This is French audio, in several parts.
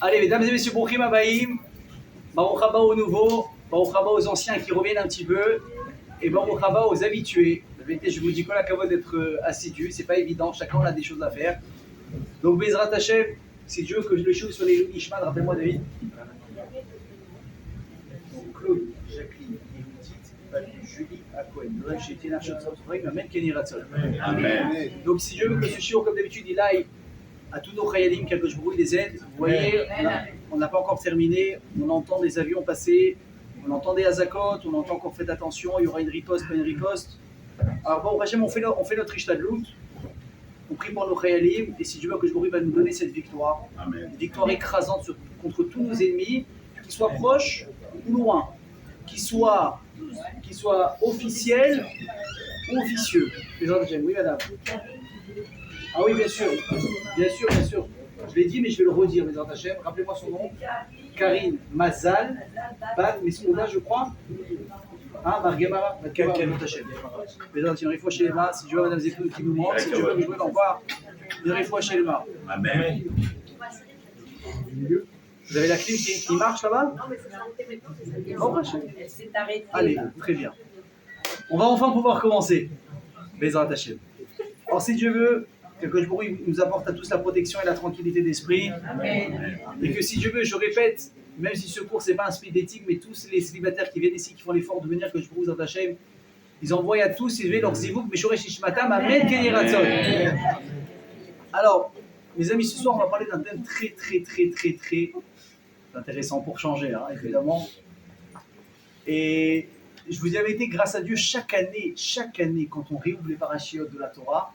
Allez, mesdames et messieurs, Brouchim Abaïm, Baruch Haba aux nouveaux, Baruch Haba aux anciens qui reviennent un petit peu, et Baruch Haba aux habitués. La vérité, je vous dis qu'on a qu'à d'être assidus, c'est pas évident, chacun a des choses à faire. Donc, Bezrat Hashem, si tu veux que je le choue sur les Ishmael, rappelle-moi David. Donc, Claude, Jacqueline, Yehudit, Papi, Julie, Akohen, Noël, Chétien, Archot, Sautreik, Amen, Kenny Ratzol. Amen. Donc, si je veux que ce shiur, comme d'habitude, il aille à tous nos Chayalim, quelque chose bruit des aides. Vous voyez, on n'a pas encore terminé, on entend des avions passer, on entend des Hazakot, on entend encore faites attention, il y aura une riposte, pas une riposte. Alors bon, Hachem, on fait notre Ishtadlout, on prie pour nos Chayalim, et si Dieu veut que Jbouri va nous donner cette victoire, une victoire écrasante contre tous nos ennemis, qu'ils soient proches ou loin, qu'ils soient officiels ou officieux. Oui, madame. Ah oui, bien sûr. Je l'ai dit, mais je vais le redire, mes Hachem. Rappelez-moi son nom. Karine Mazal, Bat Mesouda, je crois. Ah, Margamara, quel Hachem. Mais il faut chez les mains. Si tu veux, madame Zéphine qui nous manque, si tu veux, je vais l'en voir. Il faut chez les mains. Amen. Vous avez la clim qui marche là-bas? Non, mais c'est arrêté maintenant. Elle s'est arrêtée. Allez, très bien. On va enfin pouvoir commencer. Bezrat Hashem. Alors, si Dieu veut, que Jbouri nous apporte à tous la protection et la tranquillité d'esprit. Amen. Et que si Dieu veut, je répète, même si ce cours, c'est pas un speed dating, mais tous les célibataires qui viennent ici, qui font l'effort de venir, que Jbouri Bezrat Hashem, ils envoient à tous, ils veulent leur zivouk, mais Shoresh Ishmatam, Amen, Kenny Ratzon. Alors, mes amis, ce soir, on va parler d'un thème très intéressant pour changer, hein, évidemment. Et je vous avais été, grâce à Dieu, chaque année, quand on réouvre les parachiotes de la Torah,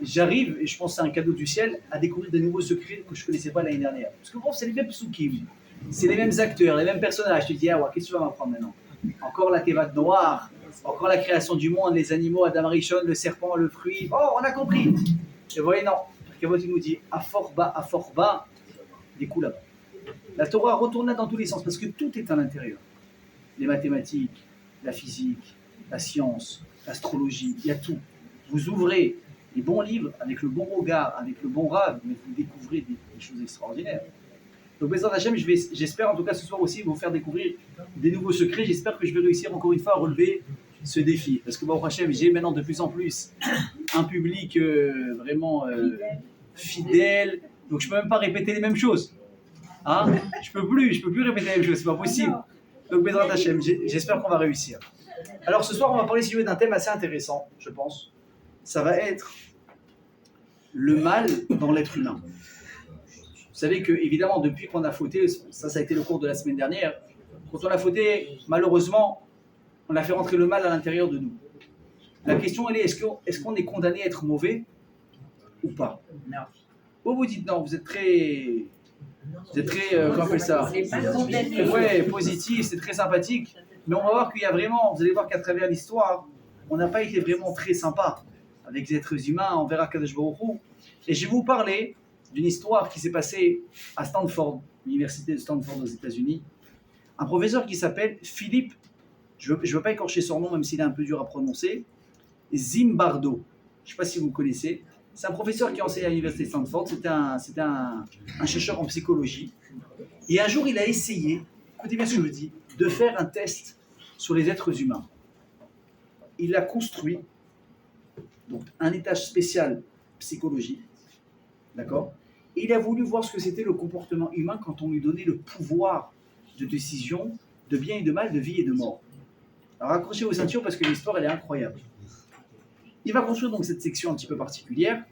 j'arrive, et je pense que c'est un cadeau du ciel, à découvrir de nouveaux secrets que je ne connaissais pas l'année dernière. Parce que bon, c'est les mêmes psukim, c'est les mêmes acteurs, les mêmes personnages. Tu te dis, ah ouais, qu'est-ce que tu vas m'apprendre maintenant? Encore la Teva noire, encore la création du monde, les animaux, Adam Rishon, le serpent, le fruit. Oh, on a compris. Et vous voyez, non. Kavot, il nous dit, à fort bas, des coups là-bas. La Torah retourne là dans tous les sens, parce que tout est à l'intérieur. Les mathématiques, la physique, la science, l'astrologie, il y a tout. Vous ouvrez les bons livres, avec le bon regard, avec le bon rave, mais vous découvrez des choses extraordinaires. Donc, Bezrat Hashem, j'espère en tout cas ce soir aussi vous faire découvrir des nouveaux secrets. J'espère que je vais réussir encore une fois à relever ce défi. Parce que, Baruch Hashem, j'ai maintenant de plus en plus un public vraiment fidèle. Donc, je ne peux même pas répéter les mêmes choses. Hein? Je peux plus répéter les mêmes choses, c'est pas possible. Donc, Bezrat Hashem, j'espère qu'on va réussir. Alors, ce soir, on va parler si vous voulez, d'un thème assez intéressant, je pense. Ça va être le mal dans l'être humain. Vous savez que, évidemment, depuis qu'on a fauté, ça a été le cours de la semaine dernière, quand on a fauté, malheureusement, on a fait rentrer le mal à l'intérieur de nous. La question, elle est, est-ce qu'on est condamné à être mauvais ou pas? Non. Vous dites non, vous êtes très, comment on appelle ça? Ouais, positif, c'est très sympathique. Mais on va voir qu'il y a vraiment, vous allez voir qu'à travers l'histoire, on n'a pas été vraiment très sympa avec les êtres humains envers Akadosh Baruch Hu. Et je vais vous parler d'une histoire qui s'est passée à Stanford, l'université de Stanford aux États-Unis. Un professeur qui s'appelle Philippe, je ne veux pas écorcher son nom, même s'il est un peu dur à prononcer, Zimbardo. Je ne sais pas si vous connaissez. C'est un professeur qui enseigne à l'université de Stanford. C'était un chercheur en psychologie. Et un jour, il a essayé, écoutez bien ce que je dis, de faire un test sur les êtres humains. Il a construit donc, un étage spécial psychologie, d'accord? Et il a voulu voir ce que c'était le comportement humain quand on lui donnait le pouvoir de décision, de bien et de mal, de vie et de mort. Alors accrochez vos ceintures parce que l'histoire, elle est incroyable. Il va construire donc cette section un petit peu particulière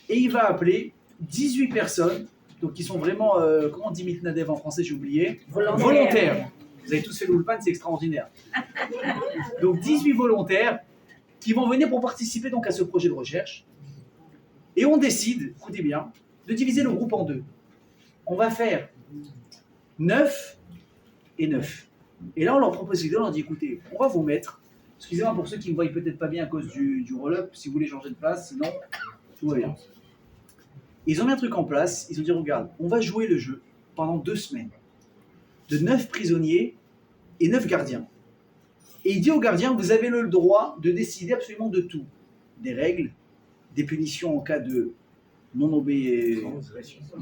et il va appeler 18 personnes, donc qui sont vraiment, comment on dit mitnadev en français, j'ai oublié, volontaires. Vous avez tous fait l'oulpan, c'est extraordinaire. Donc 18 volontaires qui vont venir pour participer donc à ce projet de recherche. Et on décide, écoutez bien, de diviser le groupe en deux. On va faire 9 et 9. Et là, on leur propose l'idée, on leur dit, écoutez, on va vous mettre, excusez-moi pour ceux qui ne me voient peut-être pas bien à cause du roll-up, si vous voulez changer de place, sinon, tout va bien. Ils ont mis un truc en place, ils ont dit, regarde, on va jouer le jeu pendant 2 semaines, de 9 prisonniers et 9 gardiens. Et il dit aux gardiens, vous avez le droit de décider absolument de tout, des règles, des punitions en cas de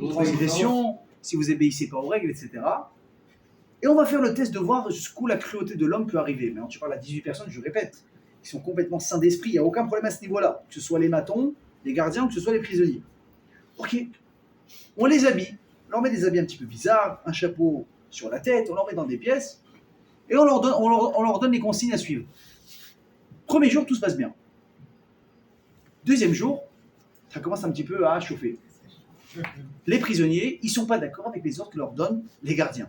transgression, si vous obéissez pas aux règles, etc. Et on va faire le test de voir jusqu'où la cruauté de l'homme peut arriver. Maintenant, tu parles à 18 personnes, je répète, qui sont complètement sains d'esprit, il n'y a aucun problème à ce niveau-là, que ce soit les matons, les gardiens, ou que ce soit les prisonniers. Ok, on les habille, on leur met des habits un petit peu bizarres, un chapeau sur la tête, on leur met dans des pièces, et on leur donne les consignes à suivre. Premier jour, tout se passe bien. Deuxième jour, ça commence un petit peu à chauffer. Les prisonniers, ils ne sont pas d'accord avec les ordres que leur donnent les gardiens.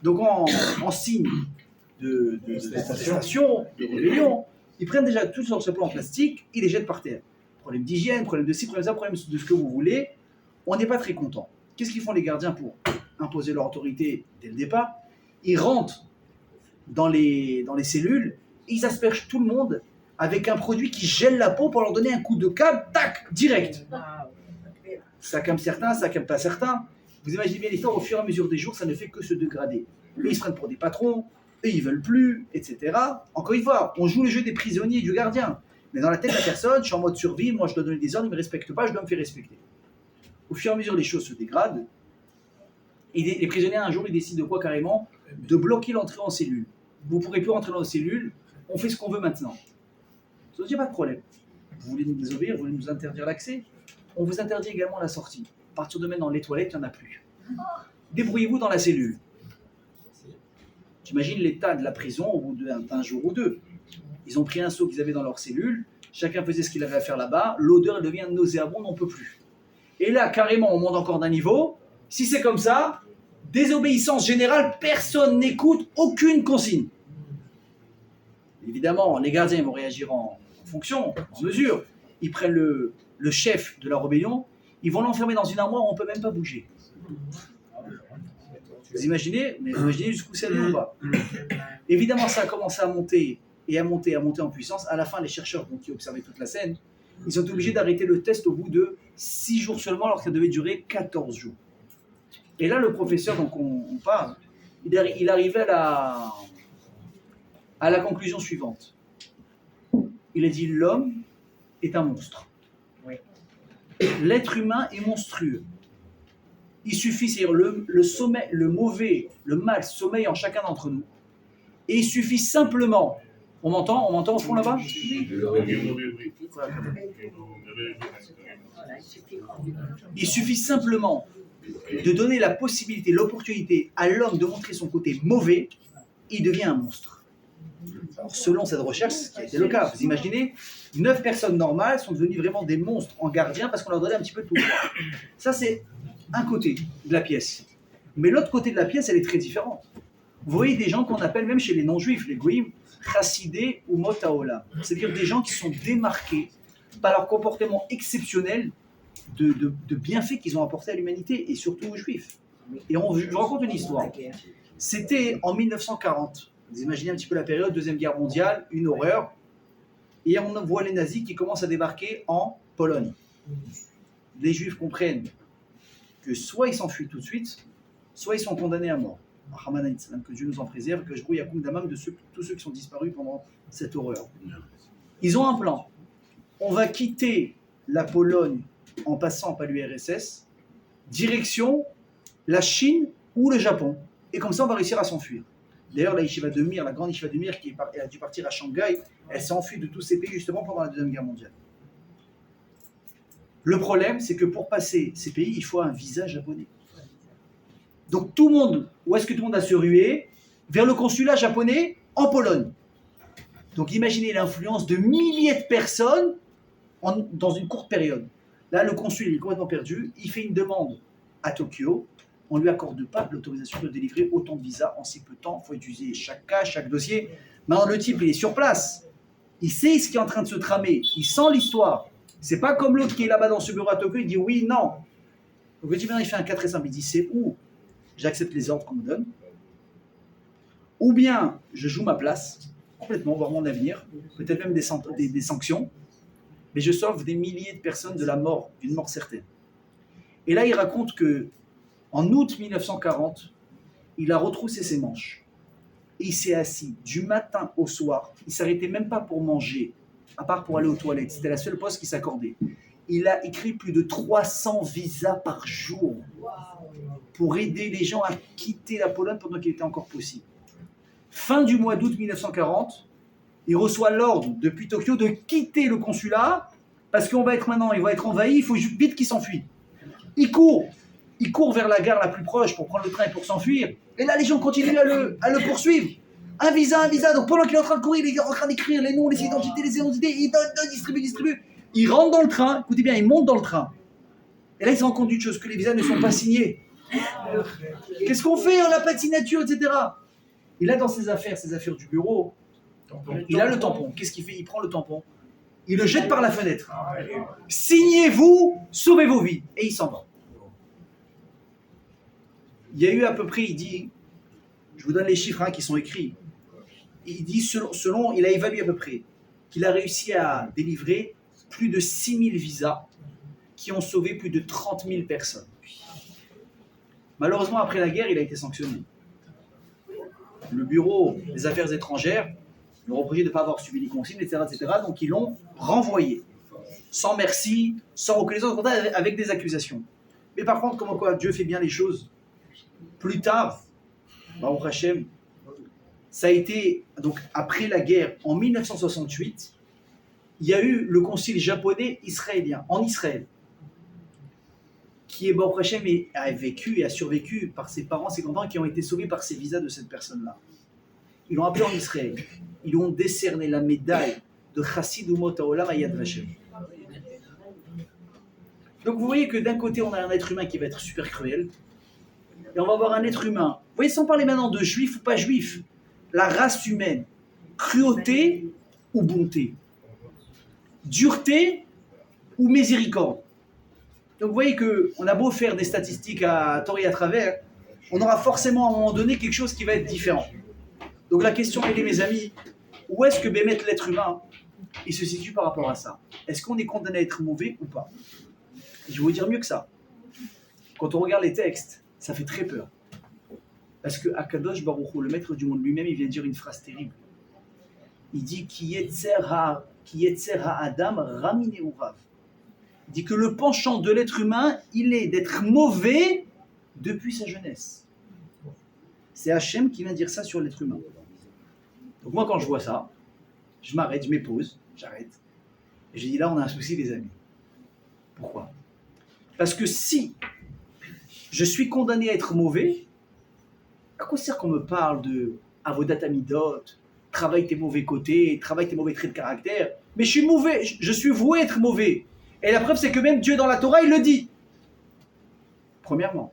Donc en signe de protestation, de rébellion, ils prennent déjà tous leurs chapeaux en plastique, ils les jettent par terre. Problème d'hygiène, problème de ci, problème de ça, problème de ce que vous voulez. On n'est pas très content. Qu'est-ce qu'ils font les gardiens pour imposer leur autorité dès le départ? Ils rentrent dans les cellules, ils aspergent tout le monde avec un produit qui gèle la peau pour leur donner un coup de câble, tac, direct. Ça calme certains, ça calme pas certains. Vous imaginez bien l'histoire, au fur et à mesure des jours, ça ne fait que se dégrader. Et ils se prennent pour des patrons, eux ils veulent plus, etc. Encore une fois, on joue le jeu des prisonniers et du gardien. Mais dans la tête de la personne, je suis en mode survie, moi je dois donner des ordres, ils ne me respectent pas, je dois me faire respecter. Au fur et à mesure, les choses se dégradent. Et les prisonniers, un jour, ils décident de quoi carrément? De bloquer l'entrée en cellule. Vous ne pourrez plus rentrer dans la cellule, on fait ce qu'on veut maintenant. Ça ne dit pas de problème. Vous voulez nous désobéir, vous voulez nous interdire l'accès? On vous interdit également la sortie. À partir de maintenant, les toilettes, il n'y en a plus. Débrouillez-vous dans la cellule. Tu imagines l'état de la prison au bout d'un jour ou deux. Ils ont pris un seau qu'ils avaient dans leur cellule, chacun faisait ce qu'il avait à faire là-bas, l'odeur devient nauséabonde, on ne peut plus. Et là, carrément, on monte encore d'un niveau. Si c'est comme ça, désobéissance générale, personne n'écoute aucune consigne. Évidemment, les gardiens vont réagir en fonction, en mesure. Ils prennent le chef de la rébellion, ils vont l'enfermer dans une armoire où on ne peut même pas bouger. Vous imaginez jusqu'où c'est le combat. Évidemment, ça a commencé à monter et à monter en puissance. À la fin, les chercheurs qui observaient toute la scène, ils sont obligés d'arrêter le test au bout de 6 jours seulement, alors que ça devait durer 14 jours. Et là, le professeur, donc on parle, il arrivait à la conclusion suivante. Il a dit, l'homme est un monstre. L'être humain est monstrueux. Il suffit, c'est-à-dire le sommeil, le mauvais, le mal sommeille en chacun d'entre nous. Et il suffit simplement, on m'entend au fond là-bas? Il suffit simplement de donner la possibilité, l'opportunité à l'homme de montrer son côté mauvais, il devient un monstre. Alors, selon cette recherche, ce qui a été le cas, vous imaginez, 9 personnes normales sont devenues vraiment des monstres en gardien parce qu'on leur donnait un petit peu de pouvoir. Ça, c'est un côté de la pièce. Mais l'autre côté de la pièce, elle est très différente. Vous voyez des gens qu'on appelle, même chez les non-juifs, les goïms, chassidés ou motaola. C'est-à-dire des gens qui sont démarqués par leur comportement exceptionnel de bienfaits qu'ils ont apporté à l'humanité et surtout aux juifs. Et je vous raconte une histoire. C'était en 1940. Vous imaginez un petit peu la période, Deuxième Guerre mondiale, une horreur. Et on voit les nazis qui commencent à débarquer en Pologne. Les juifs comprennent que soit ils s'enfuient tout de suite, soit ils sont condamnés à mort. Que Dieu nous en préserve, que je brouille à Koum Damam de tous ceux qui sont disparus pendant cette horreur. Ils ont un plan. On va quitter la Pologne en passant par l'URSS, direction la Chine ou le Japon. Et comme ça, on va réussir à s'enfuir. D'ailleurs, la Yeshiva de Mir, la grande Yeshiva de Mir, elle a dû partir à Shanghai, elle s'est enfuie de tous ces pays justement pendant la Deuxième Guerre mondiale. Le problème, c'est que pour passer ces pays, il faut un visa japonais. Donc tout le monde, où est-ce que tout le monde a se ruer? Vers le consulat japonais en Pologne. Donc imaginez l'influence de milliers de personnes dans une courte période. Là, le consul est complètement perdu, il fait une demande à Tokyo, on ne lui accorde pas l'autorisation de délivrer autant de visas en si peu de temps, il faut étudier chaque cas, chaque dossier. Maintenant, le type, il est sur place, il sait ce qui est en train de se tramer, il sent l'histoire. C'est pas comme l'autre qui est là-bas dans ce bureau à Tokyo, il dit oui, non. Donc le type, maintenant, il fait un cas très simple, il dit c'est où j'accepte les ordres qu'on me donne, ou bien je joue ma place, complètement, voir mon avenir, peut-être même des sanctions, mais je sauve des milliers de personnes de la mort, d'une mort certaine. Et là, il raconte que en août 1940, il a retroussé ses manches. Et il s'est assis du matin au soir. Il ne s'arrêtait même pas pour manger, à part pour aller aux toilettes. C'était la seule pause qui s'accordait. il a écrit plus de 300 visas par jour pour aider les gens à quitter la Pologne pendant qu'il était encore possible. Fin du mois d'août 1940, il reçoit l'ordre depuis Tokyo de quitter le consulat parce qu'on va être maintenant, il va être envahi, il faut vite qu'il s'enfuit. Il court vers la gare la plus proche pour prendre le train et pour s'enfuir. Et là, les gens continuent à le poursuivre. Un visa. Donc pendant qu'il est en train de courir, il est en train d'écrire les noms, les identités, il donne, distribue. Il rentre dans le train, écoutez bien, il monte dans le train. Et là, il se rend compte d'une chose, que les visas ne sont pas signés. Qu'est-ce qu'on fait? On n'a pas de signature, etc. Il a dans ses affaires du bureau, il a le tampon. Qu'est-ce qu'il fait? Il prend le tampon, il le jette par la fenêtre. Signez-vous, sauvez vos vies. Et il s'en va. Il y a eu à peu près, il dit, je vous donne les chiffres qui sont écrits. Il dit, selon, il a évalué à peu près qu'il a réussi à délivrer plus de 6000 visas qui ont sauvé plus de 30 000 personnes. Malheureusement, après la guerre, il a été sanctionné. Le bureau des affaires étrangères lui a reproché de ne pas avoir suivi les consignes, etc., etc. Donc ils l'ont renvoyé. Sans merci, sans reconnaissance, avec des accusations. Mais par contre, comment quoi, Dieu fait bien les choses. Plus tard, Baruch Hashem, ça a été, donc après la guerre, en 1968, il y a eu le concile japonais israélien, en Israël, qui est Baruch Hashem a vécu et a survécu par ses parents, ses grands-parents qui ont été sauvés par ces visas de cette personne-là. Ils l'ont appelé en Israël. Ils lui ont décerné la médaille de Chassid Umot Haolam à Yad Vashem. Donc vous voyez que d'un côté, on a un être humain qui va être super cruel, et on va avoir un être humain. Vous voyez, sans parler maintenant de juif ou pas juif, la race humaine, cruauté ou bonté, dureté ou miséricorde. Donc vous voyez qu'on a beau faire des statistiques à tort et à travers, on aura forcément à un moment donné quelque chose qui va être différent. Donc la question est, mes amis, où est-ce que Bémet, l'être humain, il se situe par rapport à ça? Est-ce qu'on est condamné à être mauvais ou pas? Je vais vous dire mieux que ça. Quand on regarde les textes, ça fait très peur. Parce que Akadosh Baruch Hu, le maître du monde lui-même, il vient dire une phrase terrible. Il dit Ki yetzer ha'adam ramine urav. Il dit que le penchant de l'être humain, il est d'être mauvais depuis sa jeunesse. C'est Hachem qui vient dire ça sur l'être humain. Donc moi, quand je vois ça, je m'arrête, je m'épose, j'arrête. Et je dis là, on a un souci, les amis. Pourquoi? Parce que si je suis condamné à être mauvais, à quoi sert qu'on me parle de avodat amidot, travaille tes mauvais côtés, travaille tes mauvais traits de caractère? Mais je suis mauvais, je suis voué à être mauvais. Et la preuve, c'est que même Dieu dans la Torah, il le dit. Premièrement.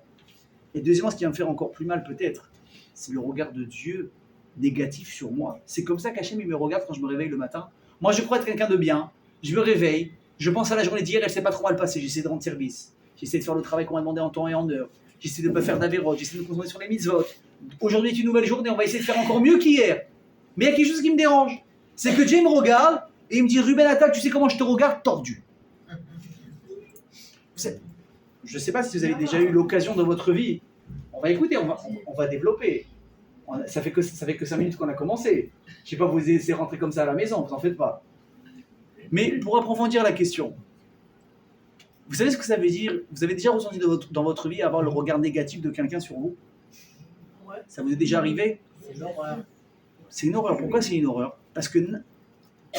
Et deuxièmement, ce qui va me faire encore plus mal peut-être, c'est le regard de Dieu négatif sur moi. C'est comme ça qu'Hachem il me regarde quand je me réveille le matin. Moi, je crois être quelqu'un de bien. Je me réveille, je pense à la journée d'hier, elle ne s'est pas trop mal passée. J'essaie de rendre service. J'essaie de faire le travail qu'on m'a demandé en temps et en heure. J'essaie de ne pas faire d'avérot. J'essaie de me concentrer sur les mitzvot. Aujourd'hui est une nouvelle journée, on va essayer de faire encore mieux qu'hier. Mais il y a quelque chose qui me dérange. C'est que Dieu me regarde et il me dit Ruben Attal, tu sais comment je te regarde? Tordu. Je ne sais pas si vous avez déjà eu l'occasion dans votre vie. On va écouter, on va développer. Ça fait que 5 minutes qu'on a commencé. Je ne sais pas, vous laissez rentrer comme ça à la maison, vous n'en faites pas. Mais pour approfondir la question, vous savez ce que ça veut dire? Vous avez déjà ressenti dans votre vie avoir le regard négatif de quelqu'un sur vous? Ouais. Ça vous est déjà arrivé? C'est une horreur. C'est une horreur. Pourquoi c'est une horreur? Parce que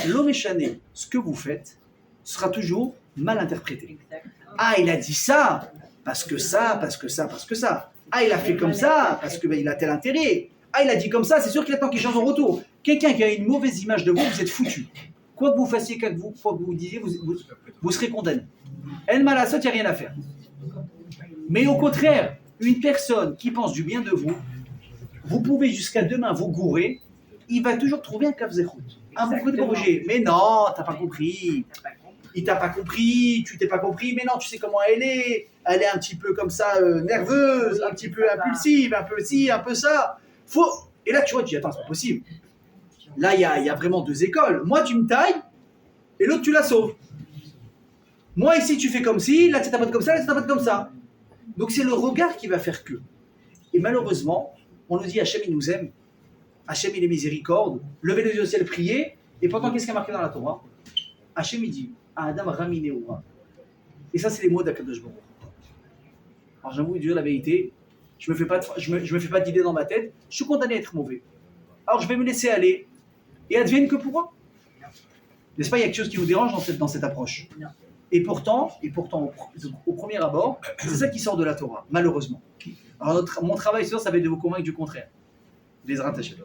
l'homme échané, ce que vous faites, sera toujours mal interprété. Ah, il a dit ça, parce que ça. Ah, il a fait comme ça, parce qu'il a tel intérêt. Ah, il a dit comme ça, c'est sûr qu'il attend qu'il change en retour. Quelqu'un qui a une mauvaise image de vous, vous êtes foutu. Quoi que vous fassiez, quoi que vous disiez, vous serez condamné. El Malasot, il n'y a rien à faire. Mais au contraire, une personne qui pense du bien de vous, vous pouvez jusqu'à demain vous gourer, il va toujours trouver un kafzechout. Un bon coup de corriger. Mais non, t'as pas compris. Il t'a pas compris, tu t'es pas compris, mais non, tu sais comment elle est un petit peu comme ça, nerveuse, un petit peu impulsive, un peu ci, un peu ça. Et là, tu vois, tu dis, attends, c'est pas possible. Là, il y a vraiment deux écoles. Moi, tu me tailles, et l'autre, tu la sauves. Moi, ici, tu fais comme ci, là, tu t'appelles comme ça, là, tu t'appelles comme ça. Donc, c'est le regard qui va faire que. Et malheureusement, on nous dit, Hachem, il nous aime. Hachem, il est miséricorde. Levez les yeux au ciel, priez. Et pourtant, qu'est-ce qui est marqué dans la Torah? Hachem, il dit, Adam Ramine Oura. Et ça, c'est les mots d'Akadosh Baruch Hu. Alors j'avoue, Dieu, la vérité, je me fais pas d'idée dans ma tête, je suis condamné à être mauvais. Alors je vais me laisser aller, et advienne que pourra. N'est-ce pas, il y a quelque chose qui vous dérange dans cette approche. Non. Et pourtant, au premier abord, c'est ça qui sort de la Torah, malheureusement. Alors mon travail, ça va être de vous convaincre du contraire. Bezrat Hashem.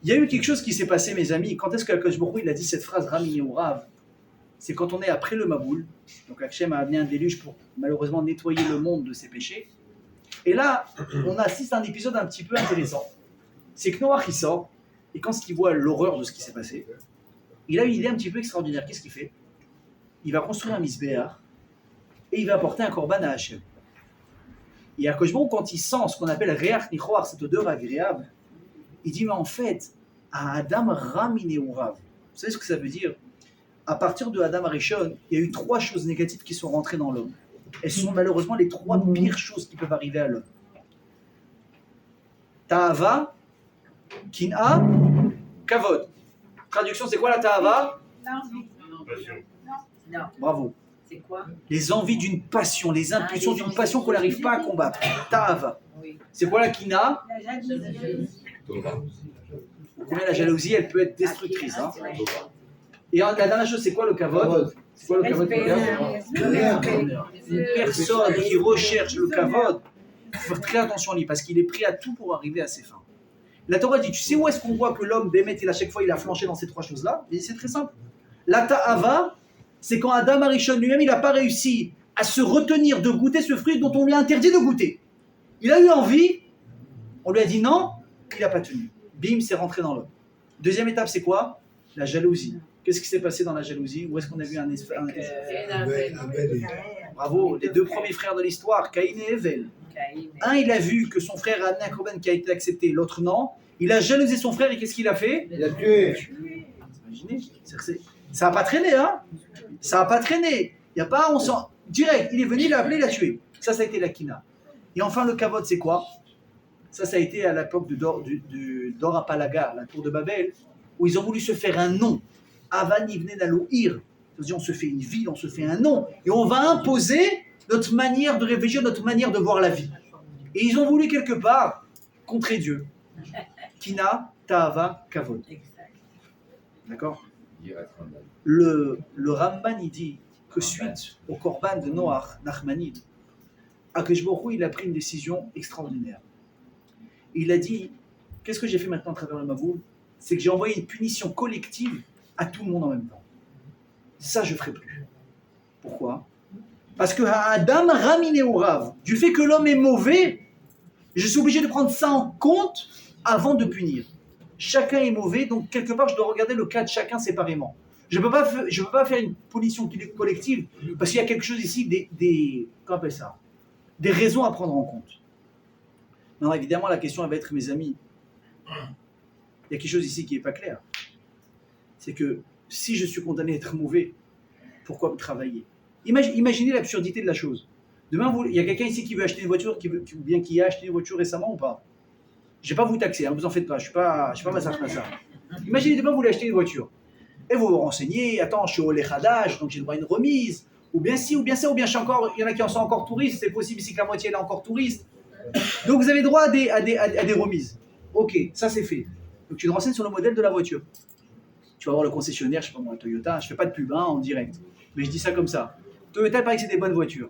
Il y a eu quelque chose qui s'est passé, mes amis. Quand est-ce que Akadosh Baruch Hu, il a dit cette phrase Rami ou Rav? C'est quand on est après le Maboul. Donc Hachem a amené un déluge pour malheureusement nettoyer le monde de ses péchés. Et là, on assiste à un épisode un petit peu intéressant. C'est que Noach, il sort, et quand il voit l'horreur de ce qui s'est passé, il a une idée un petit peu extraordinaire. Qu'est-ce qu'il fait? Il va construire un misbéar, et il va apporter un korban à Hachem. Et Akadosh Baruch Hu, quand il sent ce qu'on appelle Reach Nichoar, cette odeur agréable, il dit, mais en fait, à Adam Ramine Urav. Vous savez ce que ça veut dire? À partir de Adam Arishon, il y a eu 3 choses négatives qui sont rentrées dans l'homme. Elles sont malheureusement les 3 pires choses qui peuvent arriver à l'homme. Ta'ava, Kin'a, Kavod. Traduction, c'est quoi la Ta'ava? Non. Bravo. C'est quoi? Les envies d'une passion, les impulsions d'une passion qu'on n'arrive pas à combattre. Ta'ava. Oui. C'est quoi la Kin'a? La jalousie. Vous comprenez, la jalousie, elle peut être destructrice. Hein. Et la dernière chose, c'est quoi le Kavod? C'est quoi le Kavod? Une personne qui recherche le Kavod, il faut faire très attention à lui parce qu'il est prêt à tout pour arriver à ses fins. La Torah dit, tu sais où est-ce qu'on voit que l'homme, Bémet, à chaque fois, il a flanché dans ces 3 choses-là? Et c'est très simple. La Ta'ava, c'est quand Adam Arishon lui-même, il n'a pas réussi à se retenir de goûter ce fruit dont on lui a interdit de goûter. Il a eu envie, on lui a dit non, il n'a pas tenu. Bim, c'est rentré dans l'homme. Deuxième étape, c'est quoi? La jalousie. Qu'est-ce qui s'est passé dans la jalousie? Où est-ce qu'on a vu un Bravo, les 2 premiers frères de l'histoire, Caïn et Evel. Un, il a vu que son frère a amené un korban qui a été accepté, l'autre non. Il a jalousé son frère et qu'est-ce qu'il a fait? Il a tué. Imaginez, ça n'a pas traîné, hein? Ça n'a pas traîné. Il y a pas, on sent direct. Il est venu, il a appelé, il a tué. Ça a été la kina. Et enfin, le kavod, c'est quoi? Ça a été à l'époque de Dor Apalaga, la tour de Babel, où ils ont voulu se faire un nom. Avan Ivne Nalouir. C'est-à-dire, on se fait une ville, on se fait un nom, et on va imposer notre manière de réfléchir, notre manière de voir la vie. Et ils ont voulu quelque part contrer Dieu. Kina, Ta'ava, Kavod. D'accord? Le Ramban, il dit que suite au Korban de Noach, Nachmanide, Akadosh Baruch Hu, il a pris une décision extraordinaire. Il a dit, qu'est-ce que j'ai fait maintenant à travers le Maboul? C'est que j'ai envoyé une punition collective à tout le monde en même temps. Ça, je ne ferai plus. Pourquoi? Parce que Adam Ramine Urav, du fait que l'homme est mauvais, je suis obligé de prendre ça en compte avant de punir. Chacun est mauvais, donc quelque part, je dois regarder le cas de chacun séparément. Je ne peux pas faire une punition collective, parce qu'il y a quelque chose ici, comment on appelle ça? Des raisons à prendre en compte. Non, évidemment, la question elle va être, mes amis, il y a quelque chose ici qui n'est pas clair. C'est que si je suis condamné à être mauvais, pourquoi vous travaillez? Imaginez l'absurdité de la chose. Demain, il y a quelqu'un ici qui veut acheter une voiture, qui a acheté une voiture récemment ou pas? Je ne vais pas vous taxer, hein, vous en faites pas, je ne suis pas Massach Nassar. Imaginez demain, vous voulez acheter une voiture. Et vous vous renseignez, attends, je suis au Lechadash, donc j'ai le droit à une remise. Ou bien si, ou bien ça, ou bien il y en a qui en sont encore touristes, c'est possible ici que la moitié elle est encore touriste. Donc vous avez droit à des remises. Ok, ça c'est fait. Donc tu te renseignes sur le modèle de la voiture. Tu vas voir le concessionnaire, je ne sais pas moi, Toyota, je ne fais pas de pub en direct. Mais je dis ça comme ça. Toyota, il paraît que c'est des bonnes voitures.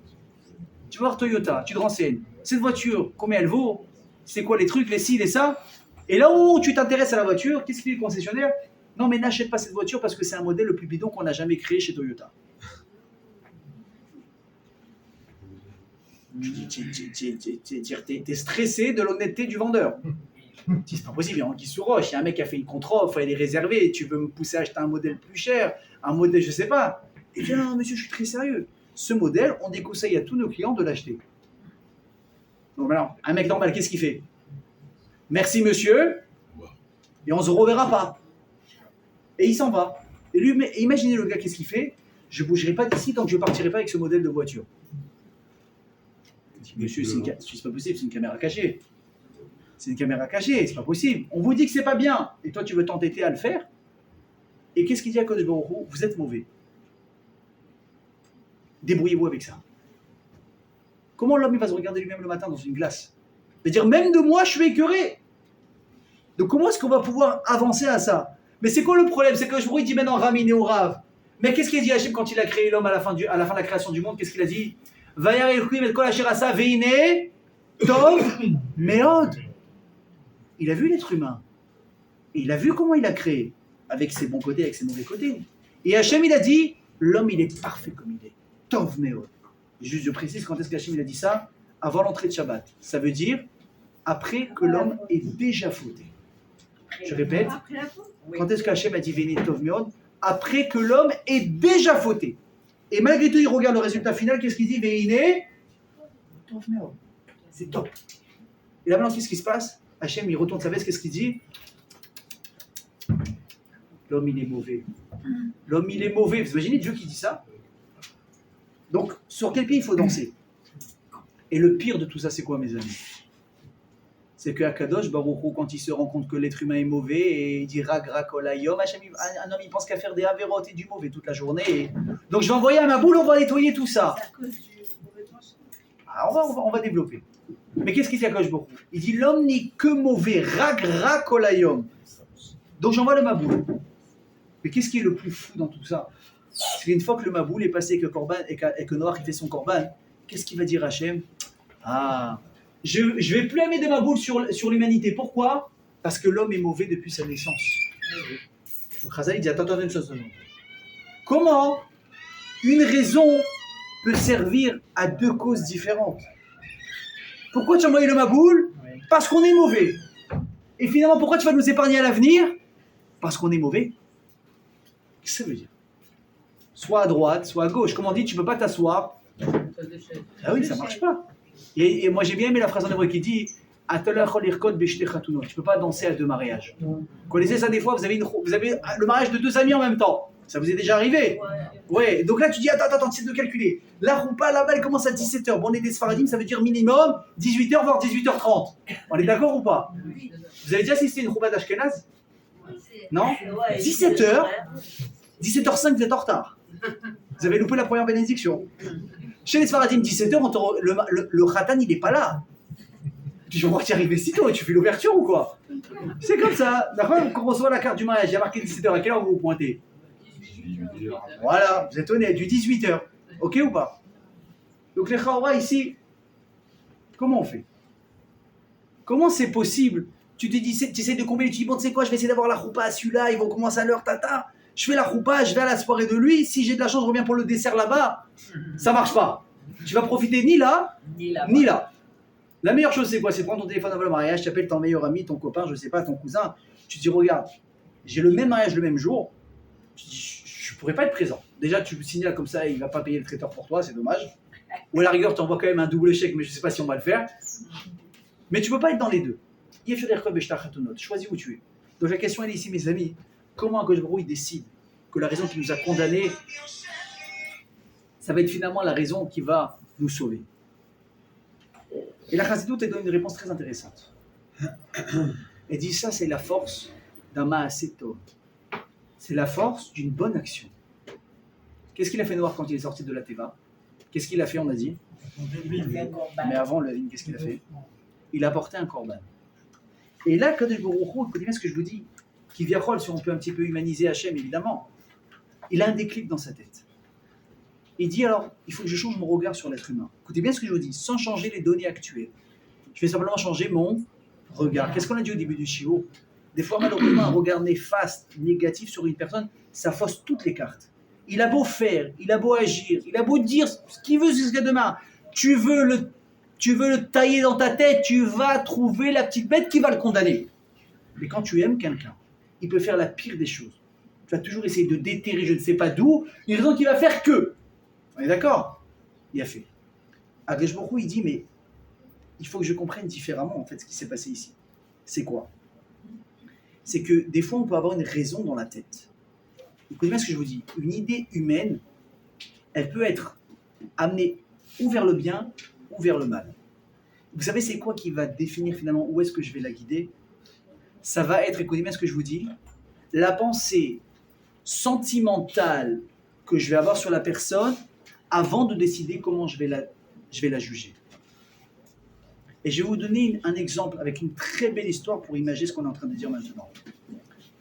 Tu vas voir Toyota, tu te renseignes. Cette voiture, combien elle vaut? C'est quoi les trucs, les ci, les ça? Et là où tu t'intéresses à la voiture, qu'est-ce qu'il dit le concessionnaire? Non mais n'achète pas cette voiture parce que c'est un modèle le plus bidon qu'on a jamais créé chez Toyota. Je dis, t'es stressé de l'honnêteté du vendeur. C'est pas possible, il y a Anguille sous roche, il y a un mec qui a fait une contre-offre, elle est réservée, tu veux me pousser à acheter un modèle plus cher, un modèle je sais pas. Et bien non monsieur, je suis très sérieux. Ce modèle, on déconseille à tous nos clients de l'acheter. Donc alors, un mec normal, qu'est-ce qu'il fait? Merci monsieur, et on se reverra pas. Et il s'en va. Et lui, imaginez le gars, qu'est-ce qu'il fait? Je ne bougerai pas d'ici tant que je ne partirai pas avec ce modèle de voiture. Monsieur, c'est pas possible, c'est une caméra cachée. C'est une caméra cachée, c'est pas possible. On vous dit que c'est pas bien, et toi tu veux t'entêter à le faire. Et qu'est-ce qu'il dit à Akadosh Baruch Hu? Vous êtes mauvais. Débrouillez-vous avec ça. Comment l'homme il va se regarder lui-même le matin dans une glace? Il va dire, même de moi, je suis écœuré. Donc comment est-ce qu'on va pouvoir avancer à ça? Mais c'est quoi le problème? C'est que je il dit maintenant Ramin et Rav. Mais qu'est-ce qu'il a dit Hachem quand il a créé l'homme à la fin de la création du monde? Qu'est-ce qu'il a dit? Il a vu l'être humain. Et il a vu comment il a créé. Avec ses bons côtés, avec ses mauvais côtés. Et Hachem il a dit, l'homme il est parfait comme il est. Tov Meod. Juste je précise quand est-ce qu'Hachem il a dit ça? Avant l'entrée de Shabbat. Ça veut dire après que l'homme ait déjà fauté. Je répète, quand est-ce qu'Hachem a dit Véné Tov Meod? Après que l'homme ait déjà fauté. Et malgré tout, il regarde le résultat final, qu'est-ce qu'il dit? Véné Tov Meod. C'est top. Et là maintenant, qu'est-ce qui se passe? Hachem, il retourne sa veste, qu'est-ce qu'il dit? L'homme, il est mauvais. L'homme, il est mauvais. Vous imaginez Dieu qui dit ça? Donc, sur quel pied il faut danser? Et le pire de tout ça, c'est quoi, mes amis? C'est que Akadosh Baruch Hu, quand il se rend compte que l'être humain est mauvais, et il dit Ragra Kolayom, un homme il pense qu'à faire des avérotes et du mauvais toute la journée. Et... Donc je vais envoyer à ma boule, on va nettoyer tout ça. Alors, on va développer. Mais qu'est-ce qu'il dit Akadosh Baruch Hu? Il dit l'homme n'est que mauvais, Ragra Kolayom. Donc j'envoie le Maboul. Mais qu'est-ce qui est le plus fou dans tout ça? C'est qu'une fois que le Maboul est passé avec le Corban et que Noach il fait son Corban, qu'est-ce qu'il va dire Hachem? Ah, je ne vais plus aimer de Maboul sur l'humanité. Pourquoi? Parce que l'homme est mauvais depuis sa naissance. Donc Chazal il dit attends une chose. Comment une raison peut servir à deux causes différentes? Pourquoi tu as envoyé le Maboul? Parce qu'on est mauvais. Et finalement, pourquoi tu vas nous épargner à l'avenir? Parce qu'on est mauvais. Qu'est-ce que ça veut dire? Soit à droite, soit à gauche. Comme on dit, tu ne peux pas t'asseoir. Ah oui, ça ne marche pas. Et moi, j'ai bien aimé la phrase en hébreu qui dit tu ne peux pas danser à deux mariages. Vous connaissez ça des fois? Vous avez le mariage de deux amis en même temps. Ça vous est déjà arrivé? Ouais. Donc là, tu dis attends, tu sais de calculer. La roupa là-bas, elle commence à 17h. Bon, on est des Sfaradim, ça veut dire minimum 18h, voire 18h30. On est d'accord ou pas? Vous avez déjà assisté à une roupa d'Ashkenaz? Non? 17h, 17h05, vous êtes en retard. Vous avez loupé la première bénédiction. Chez les Sfaradim, 17h, le Khatan, il n'est pas là. Tu vois que tu es arrivé si tôt et tu fais l'ouverture ou quoi? C'est comme ça. D'accord? Quand on reçoit la carte du mariage, il y a marqué 17h. À quelle heure vous vous pointez? Voilà, vous êtes honnête, du 18h. Ok ou pas? Donc les Khawa ici, comment on fait? Comment c'est possible? Tu te dis, tu essaies de combiner, tu dis bon, tu sais quoi, je vais essayer d'avoir la choupa à celui-là, ils vont commencer à l'heure, tata. Je fais la choupa, je vais à la soirée de lui, si j'ai de la chance, je reviens pour le dessert là-bas. Ça marche pas. Tu vas profiter ni là, ni là. La meilleure chose, c'est quoi? C'est prendre ton téléphone avant le mariage, tu appelles ton meilleur ami, ton copain, je sais pas, ton cousin. Tu te dis, regarde, j'ai le même mariage le même jour. Tu dis, je pourrais pas être présent. Déjà, tu signales comme ça, il va pas payer le traiteur pour toi, c'est dommage. Ou à la rigueur, tu envoies quand même un double chèque, mais je sais pas si on va le faire. Mais tu peux pas être dans les deux. Choisis où tu es. Donc la question elle est ici, mes amis. Comment un Kodesh Baruch Hu, il décide que la raison qui nous a condamnés, ça va être finalement la raison qui va nous sauver? Et la Chassidut elle donne une réponse très intéressante. Elle dit ça, c'est la force d'un Maaseh Tov. C'est la force d'une bonne action. Qu'est-ce qu'il a fait Noir quand il est sorti de la Teva? Qu'est-ce qu'il a fait, on a dit? Mais avant, qu'est-ce qu'il a fait? Il a apporté un korban. Et là, Kadosh Baruch Hu, écoutez bien ce que je vous dis, qui viachol, si on peut un petit peu humaniser Hachem, évidemment, il a un déclic dans sa tête. Il dit alors, il faut que je change mon regard sur l'être humain. Écoutez bien ce que je vous dis, sans changer les données actuelles. Je vais simplement changer mon regard. Qu'est-ce qu'on a dit au début du shiur? Des fois, malheureusement, un regard néfaste, négatif sur une personne, ça fausse toutes les cartes. Il a beau faire, il a beau agir, il a beau dire ce qu'il veut jusqu'à demain. Tu veux le tailler dans ta tête, tu vas trouver la petite bête qui va le condamner. Mais quand tu aimes quelqu'un, il peut faire la pire des choses. Tu vas toujours essayer de déterrer, je ne sais pas d'où, une raison qui va faire que. On est d'accord? Il a fait. Akadosh Baruch Hu, il dit, mais il faut que je comprenne différemment en fait ce qui s'est passé ici. C'est quoi? C'est que des fois, on peut avoir une raison dans la tête. Écoutez bien ce que je vous dis. Une idée humaine, elle peut être amenée ou vers le bien ou vers le mal. Vous savez, c'est quoi qui va définir finalement où est-ce que je vais la guider? Ça va être, écoutez bien ce que je vous dis, la pensée sentimentale que je vais avoir sur la personne avant de décider comment je vais la juger. Et je vais vous donner un exemple avec une très belle histoire pour imaginer ce qu'on est en train de dire maintenant.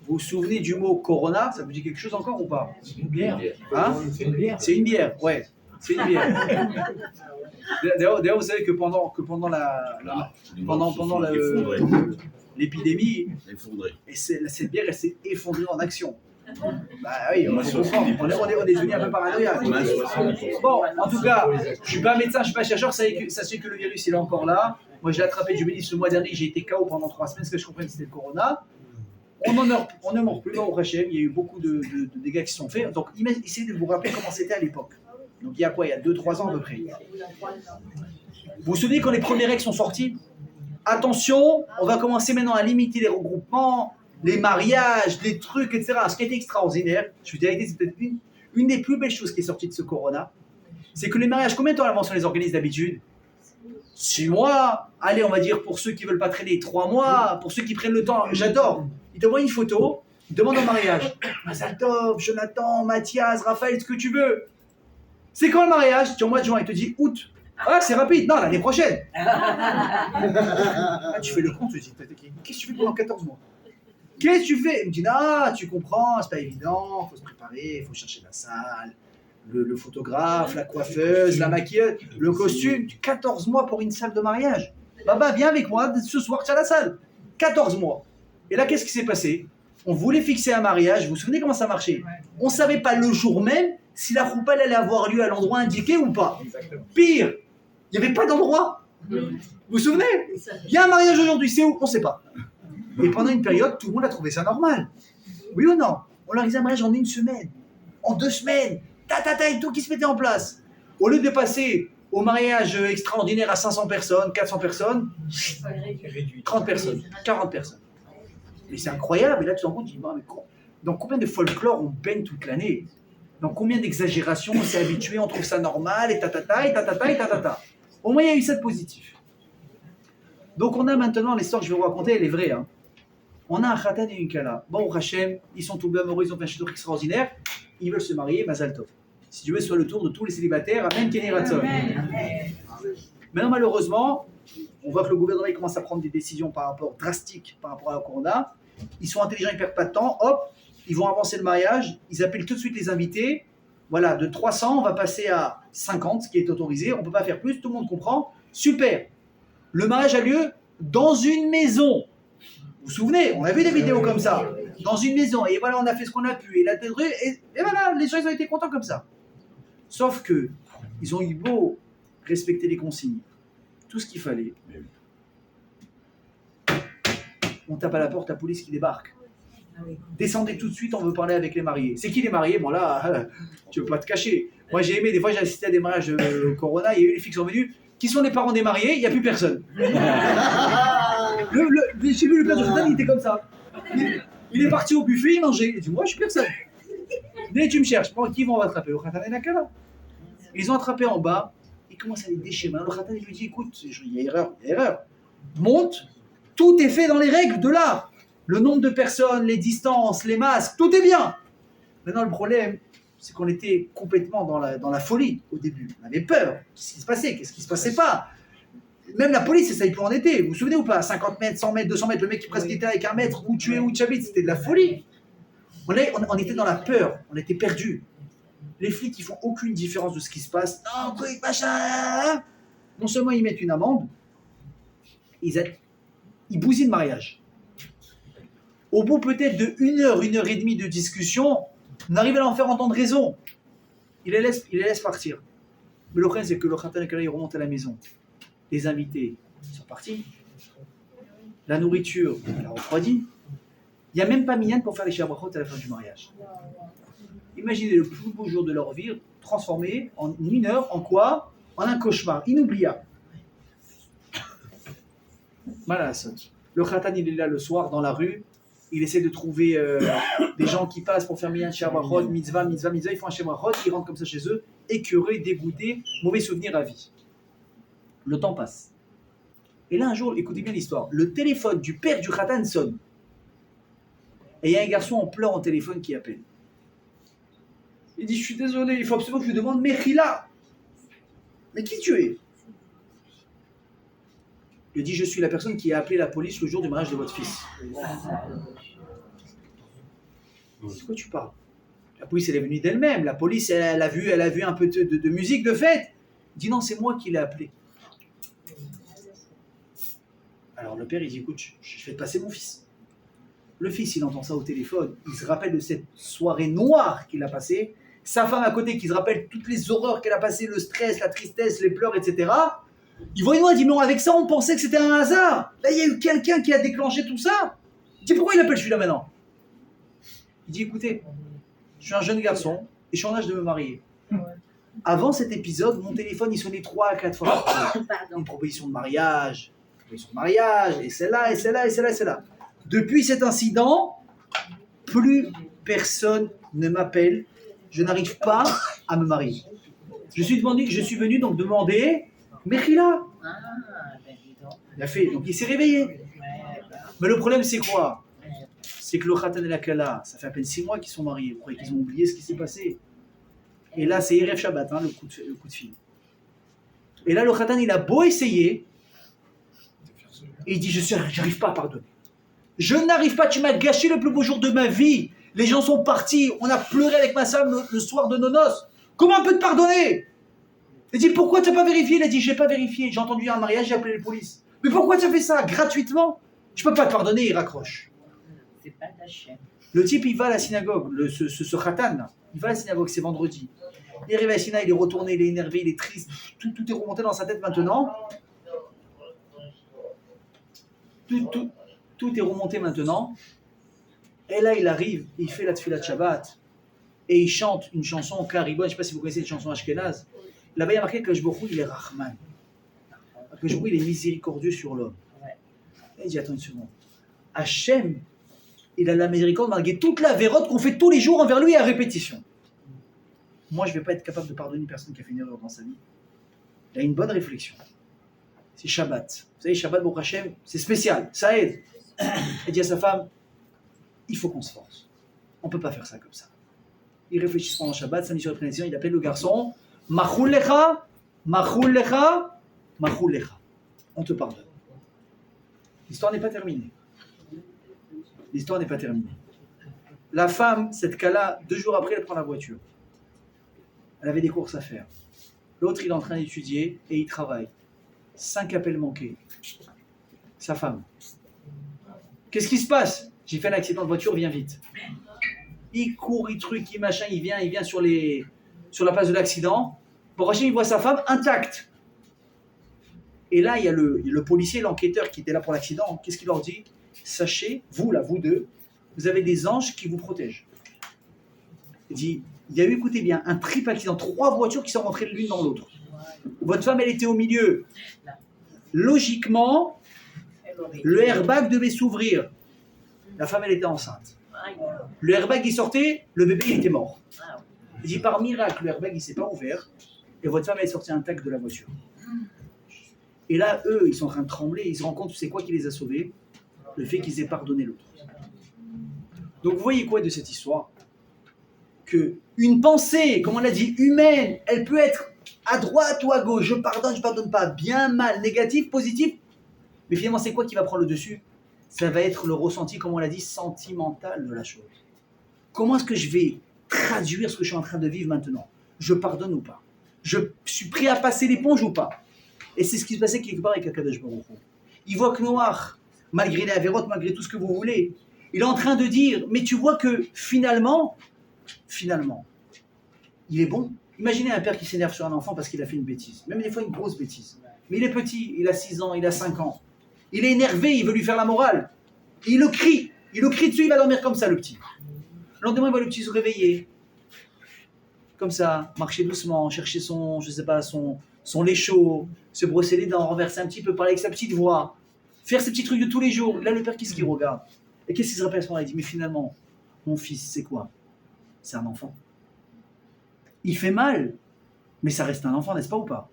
Vous vous souvenez du mot Corona? Ça vous dit quelque chose encore ou pas? C'est une bière. Hein? C'est une bière. C'est une bière, ouais. C'est une bière. D'ailleurs, vous savez que pendant l'épidémie, et cette bière, elle s'est effondrée en action. Bah oui, on est devenu un peu paranoïaque. Bon, en tout cas, je ne suis pas médecin, je ne suis pas chercheur, sachez que le virus, il est encore là. Moi, j'ai attrapé du médicament le mois dernier, j'ai été KO pendant 3 semaines, ce que je comprenais, c'était le corona. On ne meurt plus, au Hachem, il y a eu beaucoup de dégâts qui sont faits. Donc, essayez de vous rappeler comment c'était à l'époque. Donc, il y a quoi? Il y a 2-3 ans à peu près. Vous vous souvenez quand les premières règles sont sorties? Attention, on va commencer maintenant à limiter les regroupements, les mariages, les trucs, etc. Ce qui a été extraordinaire, je vous dis la vérité, c'est peut-être une des plus belles choses qui est sortie de ce corona, c'est que les mariages, combien de temps à l'avance on les organise d'habitude? 6 mois, allez, on va dire pour ceux qui ne veulent pas traîner, 3 mois, pour ceux qui prennent le temps, j'adore. Ils te voient une photo, ils demandent un mariage. Mazal-tov, Jonathan, Mathias, Raphaël, ce que tu veux. C'est quand le mariage? Tu es au mois de juin, il te dit août. Ah, c'est rapide. Non, l'année prochaine. Ah, tu fais le compte, tu te dis, qu'est-ce que tu fais pendant 14 mois? Qu'est-ce que tu fais? Il me dit, ah, tu comprends, c'est pas évident, il faut se préparer, il faut chercher la salle, le photographe, la coiffeuse, la maquilleuse, le costume. 14 mois pour une salle de mariage. Baba, viens avec moi, ce soir, tu as la salle. 14 mois. Et là, qu'est-ce qui s'est passé? On voulait fixer un mariage, vous vous souvenez comment ça marchait? On ne savait pas le jour même si la roupa allait avoir lieu à l'endroit indiqué ou pas. Exactement. Pire, il n'y avait pas d'endroit. Vous vous souvenez? Il y a un mariage aujourd'hui, c'est où? On ne sait pas. Et pendant une période, tout le monde a trouvé ça normal. Oui ou non? On organisait un mariage en 1 semaine, en 2 semaines, et tout qui se mettait en place. Au lieu de passer au mariage extraordinaire à 500 personnes, 400 personnes, 30 personnes, 40 personnes. Mais c'est incroyable. Et là, tu te rends compte, tu dis, mais dans combien de folklore on baigne toute l'année? Dans combien d'exagérations on s'est habitué, on trouve ça normal, et tatata, et tatata, et tatata. Au moins, il y a eu ça de positif. Donc, on a maintenant l'histoire que je vais vous raconter, elle est vraie. Hein. On a un khatan et une kala. Bon, Hachem, ils sont tous amoureux, ils ont fait un château extraordinaire. Ils veulent se marier, Mazal Tov. Si tu veux, soit le tour de tous les célibataires. Amen, Kenny Ratzon. Maintenant, malheureusement, on voit que le gouvernement il commence à prendre des décisions drastiques par rapport à la corona. Ils sont intelligents, ils ne perdent pas de temps. Hop, ils vont avancer le mariage. Ils appellent tout de suite les invités. Voilà, de 300, on va passer à 50, ce qui est autorisé. On ne peut pas faire plus, tout le monde comprend. Super. Le mariage a lieu dans une maison. Vous vous souvenez, on a vu des vidéos comme ça. Dans une maison. Et voilà, on a fait ce qu'on a pu. Et voilà, les gens ils ont été contents comme ça. Sauf que ils ont eu beau respecter les consignes, tout ce qu'il fallait. On tape à la porte, la police qui débarque. Descendez tout de suite, on veut parler avec les mariés. C'est qui les mariés? Bon là, tu veux pas te cacher. Moi j'ai aimé, des fois j'ai assisté à des mariages de Corona, il y a eu les filles qui sont venues. Qui sont les parents des mariés? Il n'y a plus personne. J'ai vu le père de Khatan, il était comme ça. Il est parti au buffet, il mangeait. Il dit, moi je suis personne. Dès tu me cherches, bon, qui vont attraper? Le Khatan et la Kala. Ils ont attrapé en bas, ils commencent à les déchirer. Le Khatan il lui dit, écoute, il y a erreur. Monte, tout est fait dans les règles de l'art. Le nombre de personnes, les distances, les masques, tout est bien. Maintenant, le problème, c'est qu'on était complètement dans la folie au début. On avait peur. Qu'est-ce qui se passait? Qu'est-ce qui se passait pas? Même la police, ça y peut en été. Vous vous souvenez ou pas? 50 mètres, 100 mètres, 200 mètres, le mec qui presque était avec 1 mètre, où tu es, où tu habites, c'était de la folie. On était dans la peur, on était perdus. Les flics, ils font aucune différence de ce qui se passe. Non, truc, machin. Non seulement ils mettent une amende, ils bousillent le mariage. Au bout peut-être de 1 heure, 1 heure et demie de discussion, on arrive à leur faire entendre raison. Il les laisse partir. Mais le problème, c'est que le Khatan et Kala, il remonte à la maison. Les invités sont partis. La nourriture, elle a refroidi. Il n'y a même pas minyan pour faire les shabrachot à la fin du mariage. Imaginez le plus beau jour de leur vie transformé en 1 heure en quoi? En un cauchemar inoubliable. Malasot. Le Khatan, il est là le soir dans la rue. Il essaie de trouver des gens qui passent pour faire minyan shabrachot, mitzvah. Ils font un shabrachot, ils rentrent comme ça chez eux, écœurés, dégoûtés, mauvais souvenirs à vie. Le temps passe. Et là, un jour, écoutez bien l'histoire, le téléphone du père du Khatan sonne. Et il y a un garçon en pleurs au téléphone qui appelle. Il dit, je suis désolé, il faut absolument que je lui demande Mechila. Mais qui tu es? Il dit, je suis la personne qui a appelé la police le jour du mariage de votre fils. C'est quoi tu parles? La police, elle est venue d'elle-même. La police, elle a vu un peu de musique, de fête. Il dit, non, c'est moi qui l'ai appelé. Alors le père, il dit, écoute, je vais te passer mon fils. Le fils, il entend ça au téléphone. Il se rappelle de cette soirée noire qu'il a passée. Sa femme à côté, qui se rappelle toutes les horreurs qu'elle a passées, le stress, la tristesse, les pleurs, etc. Il voit une noix, il dit, non, avec ça, on pensait que c'était un hasard. Là, il y a eu quelqu'un qui a déclenché tout ça. Il dit, pourquoi il appelle celui-là maintenant? Il dit, écoutez, je suis un jeune garçon et je suis en âge de me marier. Avant cet épisode, mon téléphone, il sonnait 3 à 4 fois. Une proposition de mariage, et celle-là, et celle-là, et celle-là, et celle-là. Depuis cet incident, plus personne ne m'appelle. Je n'arrive pas à me marier. Je suis venu donc demander Mechila. Il a fait, donc il s'est réveillé. Mais le problème, c'est quoi? C'est que le Khatan et la Kala, ça fait à peine 6 mois qu'ils sont mariés. Vous croyez qu'ils ont oublié ce qui s'est passé? Et là, c'est Erev Shabbat, le coup de fil. Et là, le Khatan, il a beau essayer, et il dit, je n'arrive pas à pardonner. Je n'arrive pas, tu m'as gâché le plus beau jour de ma vie. Les gens sont partis, on a pleuré avec ma femme le soir de nos noces. Comment on peut te pardonner? Il dit, pourquoi tu n'as pas vérifié? Il a dit, je n'ai pas vérifié, j'ai entendu un mariage, j'ai appelé les polices. Mais pourquoi tu as fait ça gratuitement? Je ne peux pas te pardonner, il raccroche. C'est pas d'Hachem. Le type, il va à la synagogue, ce khatan, il va à la synagogue, c'est vendredi. Il arrive à la synagogue, il est retourné, il est énervé, il est triste, tout est remonté dans sa tête maintenant. Tout est remonté maintenant. Et là, il arrive, il fait la tefila de Shabbat, et il chante une chanson Karibon, je ne sais pas si vous connaissez une chanson ashkénaze. Là-bas, il y a marqué que Akadosh Baruch Hu, il est Rahman. Akadosh Baruch Hu, il est miséricordieux sur l'homme. Et il dit, attends une seconde. Hachem, il a la miséricorde malgré toute la vérote qu'on fait tous les jours envers lui à répétition. Moi, je ne vais pas être capable de pardonner une personne qui a fait une erreur dans sa vie. Il a une bonne réflexion. C'est Shabbat. Vous savez, Shabbat, Baruch Hashem, c'est spécial, ça aide. Il dit à sa femme, il faut qu'on se force. On ne peut pas faire ça comme ça. Il réfléchit pendant Shabbat, samedi sur la prédiction, il appelle le garçon, Machul lecha, Machul lecha, Machul lecha. On te pardonne. L'histoire n'est pas terminée. L'histoire n'est pas terminée. La femme, cette cas-là, 2 jours après, elle prend la voiture. Elle avait des courses à faire. L'autre, il est en train d'étudier et il travaille. 5 appels manqués. Sa femme. Qu'est-ce qui se passe? J'ai fait un accident de voiture, viens vite. Il court, il truc, il machin, il vient sur la place de l'accident. Pour Hachem, il voit sa femme intacte. Et là, il y a le policier, l'enquêteur qui était là pour l'accident. Qu'est-ce qu'il leur dit? Sachez, vous là, vous deux, vous avez des anges qui vous protègent. Il dit, il y a eu, écoutez bien, un triple accident, 3 voitures qui sont rentrées l'une dans l'autre. Votre femme, elle était au milieu. Logiquement, le airbag devait s'ouvrir. La femme, elle était enceinte. Le airbag, il sortait, le bébé, il était mort. Il dit, par miracle, le airbag, il ne s'est pas ouvert, et votre femme, elle est sortie intacte de la voiture. Et là, eux, ils sont en train de trembler, ils se rendent compte, c'est quoi qui les a sauvés? Le fait qu'ils aient pardonné l'autre. Donc, vous voyez quoi de cette histoire? Que une pensée, comme on l'a dit, humaine, elle peut être à droite ou à gauche, je pardonne pas, bien, mal, négatif, positif, mais finalement, c'est quoi qui va prendre le dessus? Ça va être le ressenti, comme on l'a dit, sentimental de la chose. Comment est-ce que je vais traduire ce que je suis en train de vivre maintenant? Je pardonne ou pas? Je suis prêt à passer l'éponge ou pas? Et c'est ce qui se passait quelque part avec Akadosh Baruch Hu. Il voit que Noach, malgré les avérotes, malgré tout ce que vous voulez, il est en train de dire, mais tu vois que finalement, il est bon. Imaginez un père qui s'énerve sur un enfant parce qu'il a fait une bêtise, même des fois une grosse bêtise. Mais il est petit, il a 6 ans, il a 5 ans. Il est énervé, il veut lui faire la morale. Et il le crie dessus, il va dormir comme ça, le petit. Le lendemain, il voit le petit se réveiller. Comme ça, marcher doucement, chercher son lait chaud, se brosser les dents, renverser un petit peu, parler avec sa petite voix, faire ces petits trucs de tous les jours. Là, le père, qu'est-ce qu'il regarde? Et qu'est-ce qu'il se rappelle à ce moment-là? Il dit, mais finalement, mon fils, c'est quoi? C'est un enfant. Il fait mal, mais ça reste un enfant, n'est-ce pas ou pas?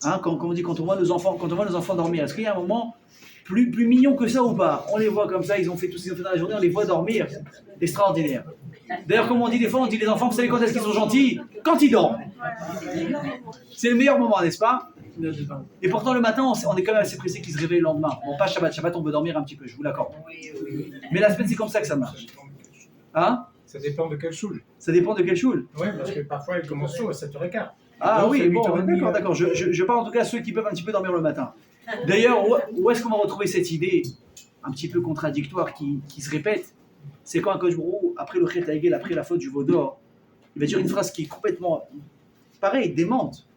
Hein, quand on dit, quand on voit nos enfants dormir, est-ce qu'il y a un moment plus mignon que ça ou pas? On les voit comme ça, ils ont fait tout ce qu'ils ont fait dans la journée, on les voit dormir. Extraordinaire. D'ailleurs, comme on dit des fois, on dit les enfants, vous savez quand est-ce qu'ils sont gentils? Quand ils dorment. C'est le meilleur moment, n'est-ce pas? Et pourtant, le matin, on est quand même assez pressé qu'ils se réveillent le lendemain. Bon, pas Shabbat. Shabbat, on peut dormir un petit peu, je vous l'accorde. Mais la semaine, c'est comme ça que ça marche. Hein? Ça dépend de quel choule. Ça dépend de quel choule. Oui, parce que parfois, ils commencent tôt à 7h15. Ah Donc, oui, c'est bon, 8h30. d'accord. Je parle en tout cas à ceux qui peuvent un petit peu dormir le matin. D'ailleurs, où est-ce qu'on va retrouver cette idée un petit peu contradictoire qui se répète? C'est quand un coach Brou, après le Chet Haegel, après la faute du veau d'or, il va dire une phrase qui est complètement, pareil, démente.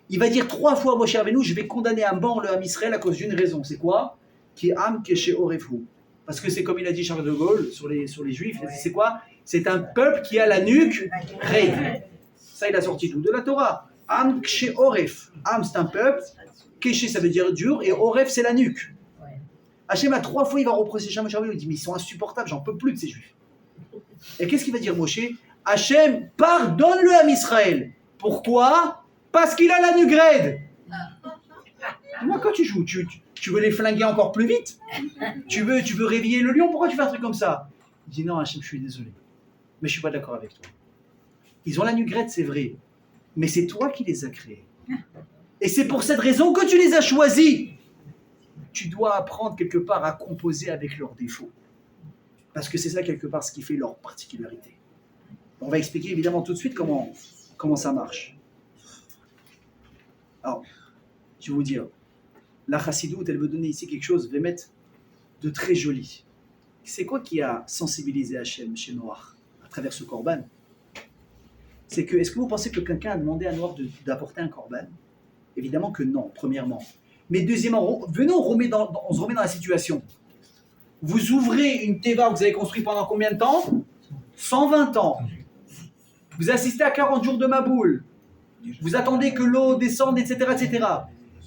Il va dire 3 fois, Moshe Rabbeinu, je vais condamner à mort le Ham Israël à cause d'une raison. C'est quoi? Qui est Am Keshe Orefou. Parce que c'est comme il a dit Charles de Gaulle sur les Juifs. C'est quoi? C'est un peuple qui a la nuque raide. Ça, il a sorti tout de la Torah. Am Keshe Oref. Am, c'est un peuple. Keshe, ça veut dire dur. Et Oref, c'est la nuque. Hachem, à 3 fois, il va reprocher Moshe Rabbeinu. Il dit, mais ils sont insupportables, j'en peux plus de ces Juifs. Et qu'est-ce qu'il va dire Moshe? Hachem, pardonne-le à Israël. Pourquoi? Parce qu'il a la nuque raide. Moi, quand tu joues, tu veux les flinguer encore plus vite? Tu veux réveiller le lion? Pourquoi tu fais un truc comme ça? Il dit non, Hachem, je suis désolé. Mais je suis pas d'accord avec toi. Ils ont la nuque raide, c'est vrai. Mais c'est toi qui les as créés. Et c'est pour cette raison que tu les as choisis. Tu dois apprendre quelque part à composer avec leurs défauts. Parce que c'est ça quelque part ce qui fait leur particularité. On va expliquer évidemment tout de suite comment ça marche. Alors, je vais vous dire, la chassidoute, elle veut donner ici quelque chose, mettre de très joli. C'est quoi qui a sensibilisé Hachem chez Noach à travers ce korban? C'est que, est-ce que vous pensez que quelqu'un a demandé à Noach d'apporter un korban? Évidemment que non, premièrement. Mais deuxièmement, venez, on se remet dans la situation. Vous ouvrez une teva que vous avez construite pendant combien de temps? 120 ans. Vous assistez à 40 jours de Maboul. Vous attendez que l'eau descende, etc., etc.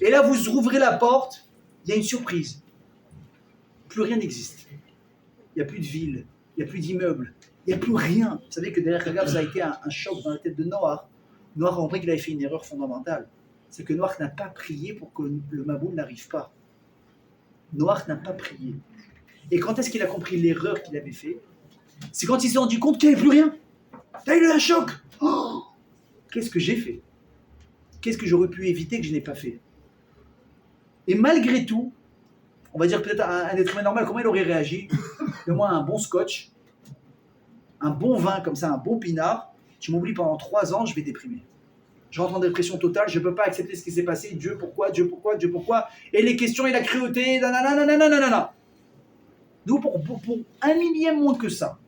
Et là, vous ouvrez la porte, il y a une surprise. Plus rien n'existe. Il n'y a plus de ville, il n'y a plus d'immeuble, il n'y a plus rien. Vous savez que derrière Kagav, ça a été un choc dans la tête de Noach. Noach a compris qu'il avait fait une erreur fondamentale. C'est que Noach n'a pas prié pour que le Maboul n'arrive pas. Noach n'a pas prié. Et quand est-ce qu'il a compris l'erreur qu'il avait fait? C'est quand il s'est rendu compte qu'il n'y avait plus rien. Là, il a eu un choc. Oh, qu'est-ce que j'ai fait? Qu'est-ce que j'aurais pu éviter que je n'ai pas fait? Et malgré tout, on va dire peut-être un être humain normal, comment il aurait réagi? Donne-moi un bon scotch, un bon vin comme ça, un bon pinard, tu m'oublies pendant 3 ans, je vais déprimer. Je rentre en dépression totale, je ne peux pas accepter ce qui s'est passé. Dieu, pourquoi? Dieu, pourquoi? Dieu, pourquoi? Et les questions et la cruauté, nanana. Nous, pour 1 millième moins que ça,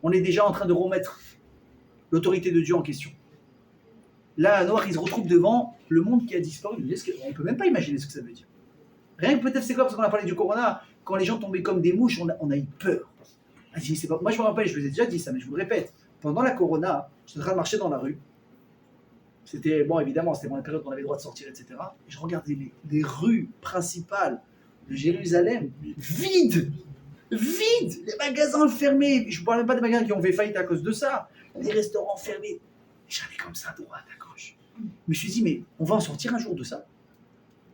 on est déjà en train de remettre l'autorité de Dieu en question. Là, Noach, il se retrouve devant le monde qui a disparu. On ne peut même pas imaginer ce que ça veut dire. Rien que peut-être c'est quoi, parce qu'on a parlé du corona, quand les gens tombaient comme des mouches, on a eu peur. Moi, je me rappelle, je vous ai déjà dit ça, mais je vous le répète. Pendant la corona, j'étais en train de marcher dans la rue. C'était, bon, évidemment, c'était la période où on avait le droit de sortir, etc. Et je regardais les rues principales de Jérusalem vides. Les magasins fermés. Je ne parle même pas des magasins qui ont fait faillite à cause de ça. Les restaurants fermés. Et j'allais comme ça, à droite, à gauche. Je me suis dit, mais on va en sortir un jour de ça.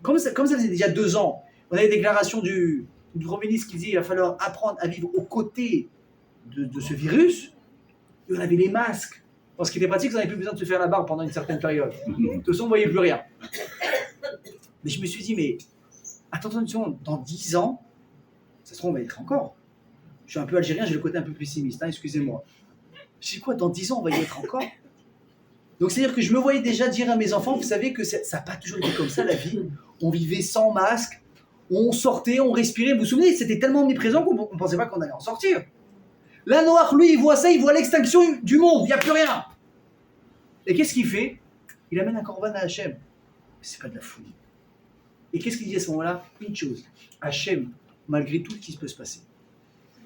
Comme ça faisait déjà 2 ans, on avait des déclarations du Premier ministre qui disait qu'il va falloir apprendre à vivre aux côtés de ce virus. Et on avait les masques. Parce qu'il était pratique, on n'avait plus besoin de se faire la barbe pendant une certaine période. De toute façon, on ne voyait plus rien. Mais je me suis dit, mais attends une seconde, dans 10 ans, ça se trouve, on va y être encore. Je suis un peu algérien, j'ai le côté un peu pessimiste, hein, excusez-moi. Je dis quoi, dans 10 ans, on va y être encore? Donc, c'est-à-dire que je me voyais déjà dire à mes enfants, vous savez que ça n'a pas toujours été comme ça, la vie. On vivait sans masque, on sortait, on respirait. Vous vous souvenez, c'était tellement omniprésent qu'on ne pensait pas qu'on allait en sortir. Là, Noach, lui, il voit ça, il voit l'extinction du monde, il n'y a plus rien. Et qu'est-ce qu'il fait? Il amène un korban à Hachem. C'est pas de la folie. Et qu'est-ce qu'il dit à ce moment-là? Une chose. Hachem, malgré tout ce qui peut se passer,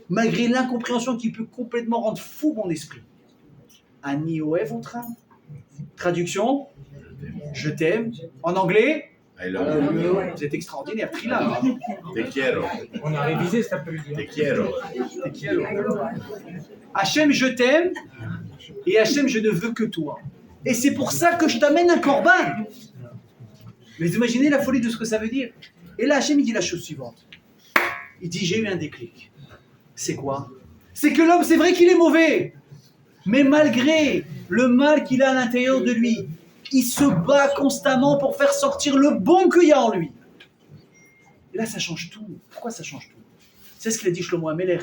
malgré l'incompréhension qui peut complètement rendre fou mon esprit, Ani Oev Otra. Traduction, je t'aime. En anglais, I love you. vous êtes extraordinaire, trilingue. Te quiero. On a révisé cet après-midi. Te quiero. Hachem, je t'aime. Et Hachem, je ne veux que toi. Et c'est pour ça que je t'amène un korban. Mais vous imaginez la folie de ce que ça veut dire. Et là, Hachem, il dit la chose suivante. Il dit, j'ai eu un déclic. C'est quoi? C'est que l'homme, c'est vrai qu'il est mauvais. Mais malgré le mal qu'il a à l'intérieur de lui, il se bat constamment pour faire sortir le bon qu'il y a en lui. Et là, ça change tout. Pourquoi ça change tout? C'est ce qu'il a dit Shlomo HaMelech,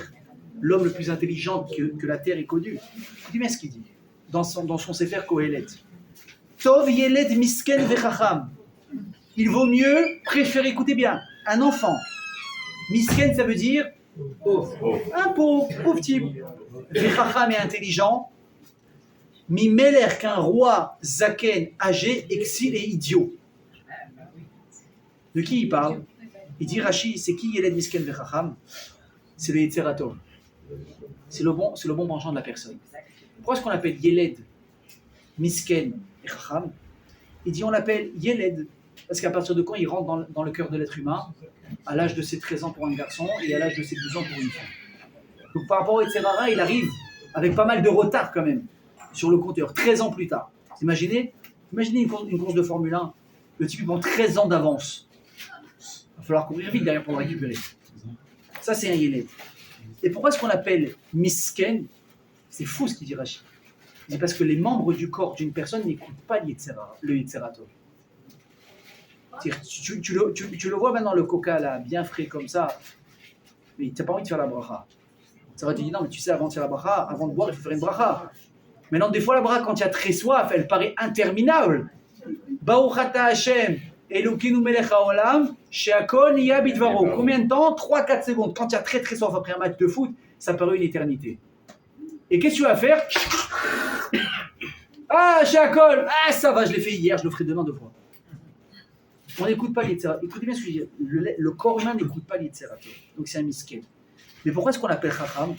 l'homme le plus intelligent que la terre ait connu. Dis bien ce qu'il dit dans son Sefer Kohelet. Tov yeled misken vechacham. Il vaut mieux préférer, écoutez bien, un enfant. Misken, ça veut dire pauvre. Un pauvre type. Vechacham est intelligent. Mimeler qu'un roi zaken, âgé, exil et idiot. De qui il parle? Il dit Rashi, c'est qui Yeled Misken Vechacham? C'est le Yetzer Tov. C'est le bon penchant de la personne. Pourquoi est-ce qu'on l'appelle Yeled Misken Vechacham? Il dit on l'appelle Yeled parce qu'à partir de quand il rentre dans le cœur de l'être humain, à l'âge de ses 13 ans pour un garçon et à l'âge de ses 12 ans pour une femme. Donc par rapport au Yetzer Hara, il arrive avec pas mal de retard quand même sur le compteur, 13 ans plus tard. Imaginez une course de Formule 1, le type prend 13 ans d'avance. Il va falloir courir vite derrière pour le récupérer. Ça, c'est un Yeled. Et pourquoi est-ce qu'on l'appelle Misken? C'est fou ce qu'il dit Rachid. Il dit parce que les membres du corps d'une personne n'écoutent pas le Yetzer Tov. Tu le vois maintenant, le coca là, bien frais comme ça, mais tu n'as pas envie de faire la bracha. Ça va te dire non, mais tu sais, avant de faire la bracha, avant de boire, il faut faire une bracha. Maintenant, des fois, la bracha, quand il y a très soif, elle paraît interminable. Baruch ata Hashem, Elokeinu melech haolam, she'akol niya bidvaro. Combien de temps? 3-4 secondes. Quand il y a très très soif après un match de foot, ça paraît une éternité. Et qu'est-ce que tu vas faire? Ah, she'akol, ah, ça va, je l'ai fait hier, je le ferai demain 2 fois. On n'écoute pas l'Yetzera. Écoutez bien ce que je dis. Le corps humain n'écoute pas l'Yetzera. Donc c'est un misken. Mais pourquoi est-ce qu'on l'appelle Chacham?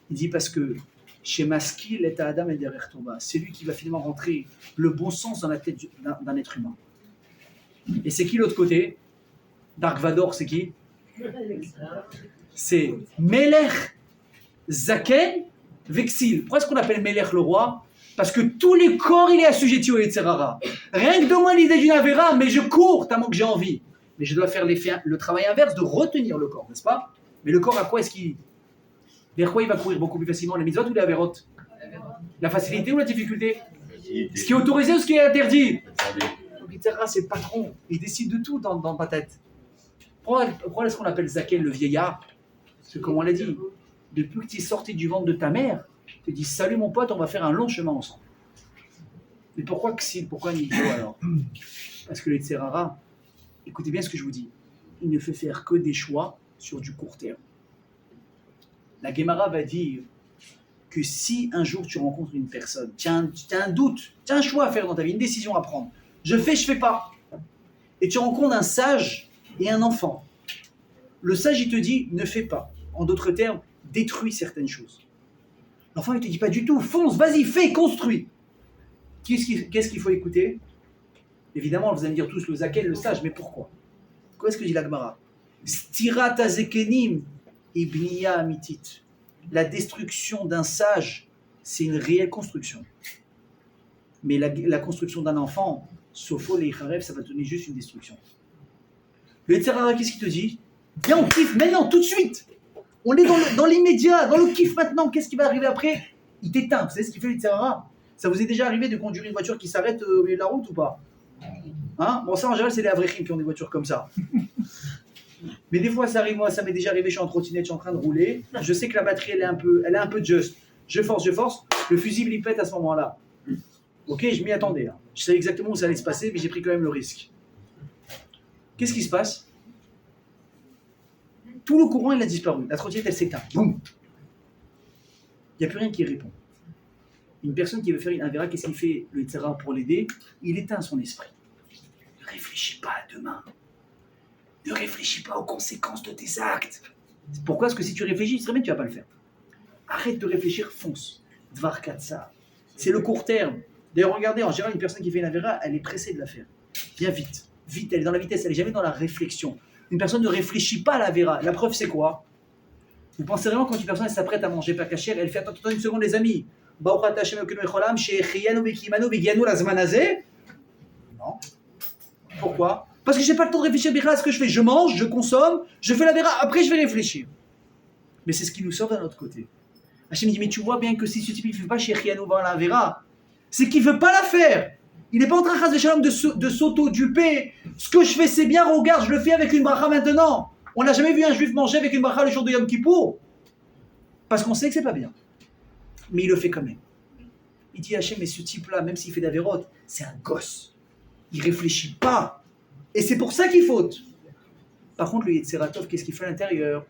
Il dit parce que chez Maskil et Adam et derrière Toba, c'est lui qui va finalement rentrer le bon sens dans la tête d'un être humain. Et c'est qui l'autre côté? Dark Vador, c'est qui? C'est Melech Zaken Vexil. Pourquoi est-ce qu'on appelle Melech le roi? Parce que tous les corps, il est assujetti au Yetzer Hara. Rien que de moi l'idée d'une Avera, mais je cours tellement que j'ai envie. Mais je dois faire le travail inverse de retenir le corps, n'est-ce pas? Mais le corps, à quoi est-ce qu'il... Vers quoi il va courir beaucoup plus facilement? Les mitzvot ou les averot? La facilité ou la difficulté? Ce qui est autorisé ou ce qui est interdit? Le Yetzer Hara, c'est le patron. Il décide de tout dans ta tête. Pourquoi est-ce qu'on appelle Zaken le vieillard? Parce que comme on l'a dit, depuis que tu es sorti du ventre de ta mère, tu te dis salut mon pote, on va faire un long chemin ensemble. Mais pourquoi Ksil? Pourquoi Nico alors? Parce que le Yetzer Hara, écoutez bien ce que je vous dis, il ne fait faire que des choix sur du court terme. La Gemara va dire que si un jour tu rencontres une personne, tu as un doute, tu as un choix à faire dans ta vie, une décision à prendre, je fais pas, et tu rencontres un sage et un enfant, le sage il te dit ne fais pas, en d'autres termes, détruis certaines choses. L'enfant il te dit pas du tout, fonce, vas-y, fais, construis. Qu'est-ce qu'il faut écouter? Évidemment, vous allez me dire tous le Zaken, le sage, mais pourquoi? Qu'est-ce que dit la Gemara? Stirat hazekenim ibniya amitit. La destruction d'un sage, c'est une réelle construction. Mais la construction d'un enfant, sofo leicharev, ça va donner juste une destruction. Le Yetzer Hara, qu'est-ce qu'il te dit? Viens, on kiffe maintenant, tout de suite. On est dans l'immédiat, dans le kiff maintenant. Qu'est-ce qui va arriver après? Il t'éteint. Vous savez ce qu'il fait le Yetzer Hara? Ça vous est déjà arrivé de conduire une voiture qui s'arrête au milieu de la route ou pas? Hein? Bon, ça en général, c'est les Avreichim qui ont des voitures comme ça. Mais des fois, ça arrive, moi, ça m'est déjà arrivé, je suis en trottinette, je suis en train de rouler. Je sais que la batterie, elle est un peu juste. Je force, le fusible, il pète à ce moment-là. Ok, je m'y attendais. Hein. Je savais exactement où ça allait se passer, mais j'ai pris quand même le risque. Qu'est-ce qui se passe? Tout le courant, il a disparu. La trottinette, elle s'éteint. Boum! Il n'y a plus rien qui répond. Une personne qui veut faire une Avera, qu'est-ce qu'il fait le Yetzer Hara pour l'aider? Il éteint son esprit. Ne réfléchis pas à demain. Ne réfléchis pas aux conséquences de tes actes. Pourquoi? Parce que si tu réfléchis, très bien, tu ne vas pas le faire. Arrête de réfléchir, fonce. Dvar Katsa. C'est le court terme. D'ailleurs, regardez, en général, une personne qui fait une Avera, elle est pressée de la faire. Viens vite. Vite, elle est dans la vitesse, elle n'est jamais dans la réflexion. Une personne ne réfléchit pas à l'Avera. La preuve, c'est quoi? Vous pensez vraiment quand une personne s'apprête à manger pas cachère, elle fait attends une seconde, les amis. Non. Pourquoi? Parce que j'ai pas le temps de réfléchir à ce que je fais. Je mange, je consomme, je fais l'Avera, après je vais réfléchir. Mais c'est ce qui nous sauve d'un autre côté. Hachem dit, mais tu vois bien que si ce type ne fait pas Shechianu la Vera, c'est qu'il ne veut pas la faire. Il n'est pas en train de s'auto-duper. Ce que je fais, c'est bien, regarde, je le fais avec une bracha maintenant. On n'a jamais vu un juif manger avec une bracha le jour de Yom Kippour. Parce qu'on sait que c'est pas bien. Mais il le fait quand même. Il dit Hachem, mais ce type-là, même s'il fait d'avérote, c'est un gosse. Il réfléchit pas. Et c'est pour ça qu'il faute. Par contre, le Yetzeratov, qu'est-ce qu'il fait à l'intérieur?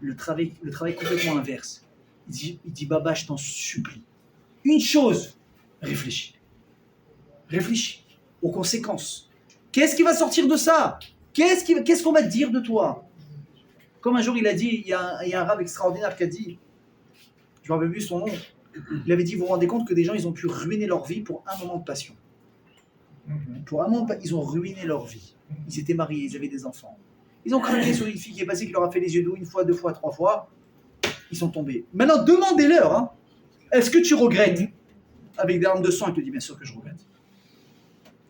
Le travail complètement inverse. Il dit Baba, je t'en supplie. Une chose, réfléchis. Réfléchis aux conséquences. Qu'est-ce qui va sortir de ça? Qu'est-ce qu'on va dire de toi? Comme un jour il a dit, il y a un rave extraordinaire qui a dit, je n'avais vu son nom, il avait dit, vous vous rendez compte que des gens, ils ont pu ruiner leur vie pour un moment de passion. Pour un moment, ils ont ruiné leur vie. Ils étaient mariés, ils avaient des enfants. Ils ont craqué sur une fille qui est passée, qui leur a fait les yeux doux une fois, deux fois, trois fois. Ils sont tombés. Maintenant, demandez-leur, hein, est-ce que tu regrettes? Avec des larmes de sang, il te dit, bien sûr que je regrette.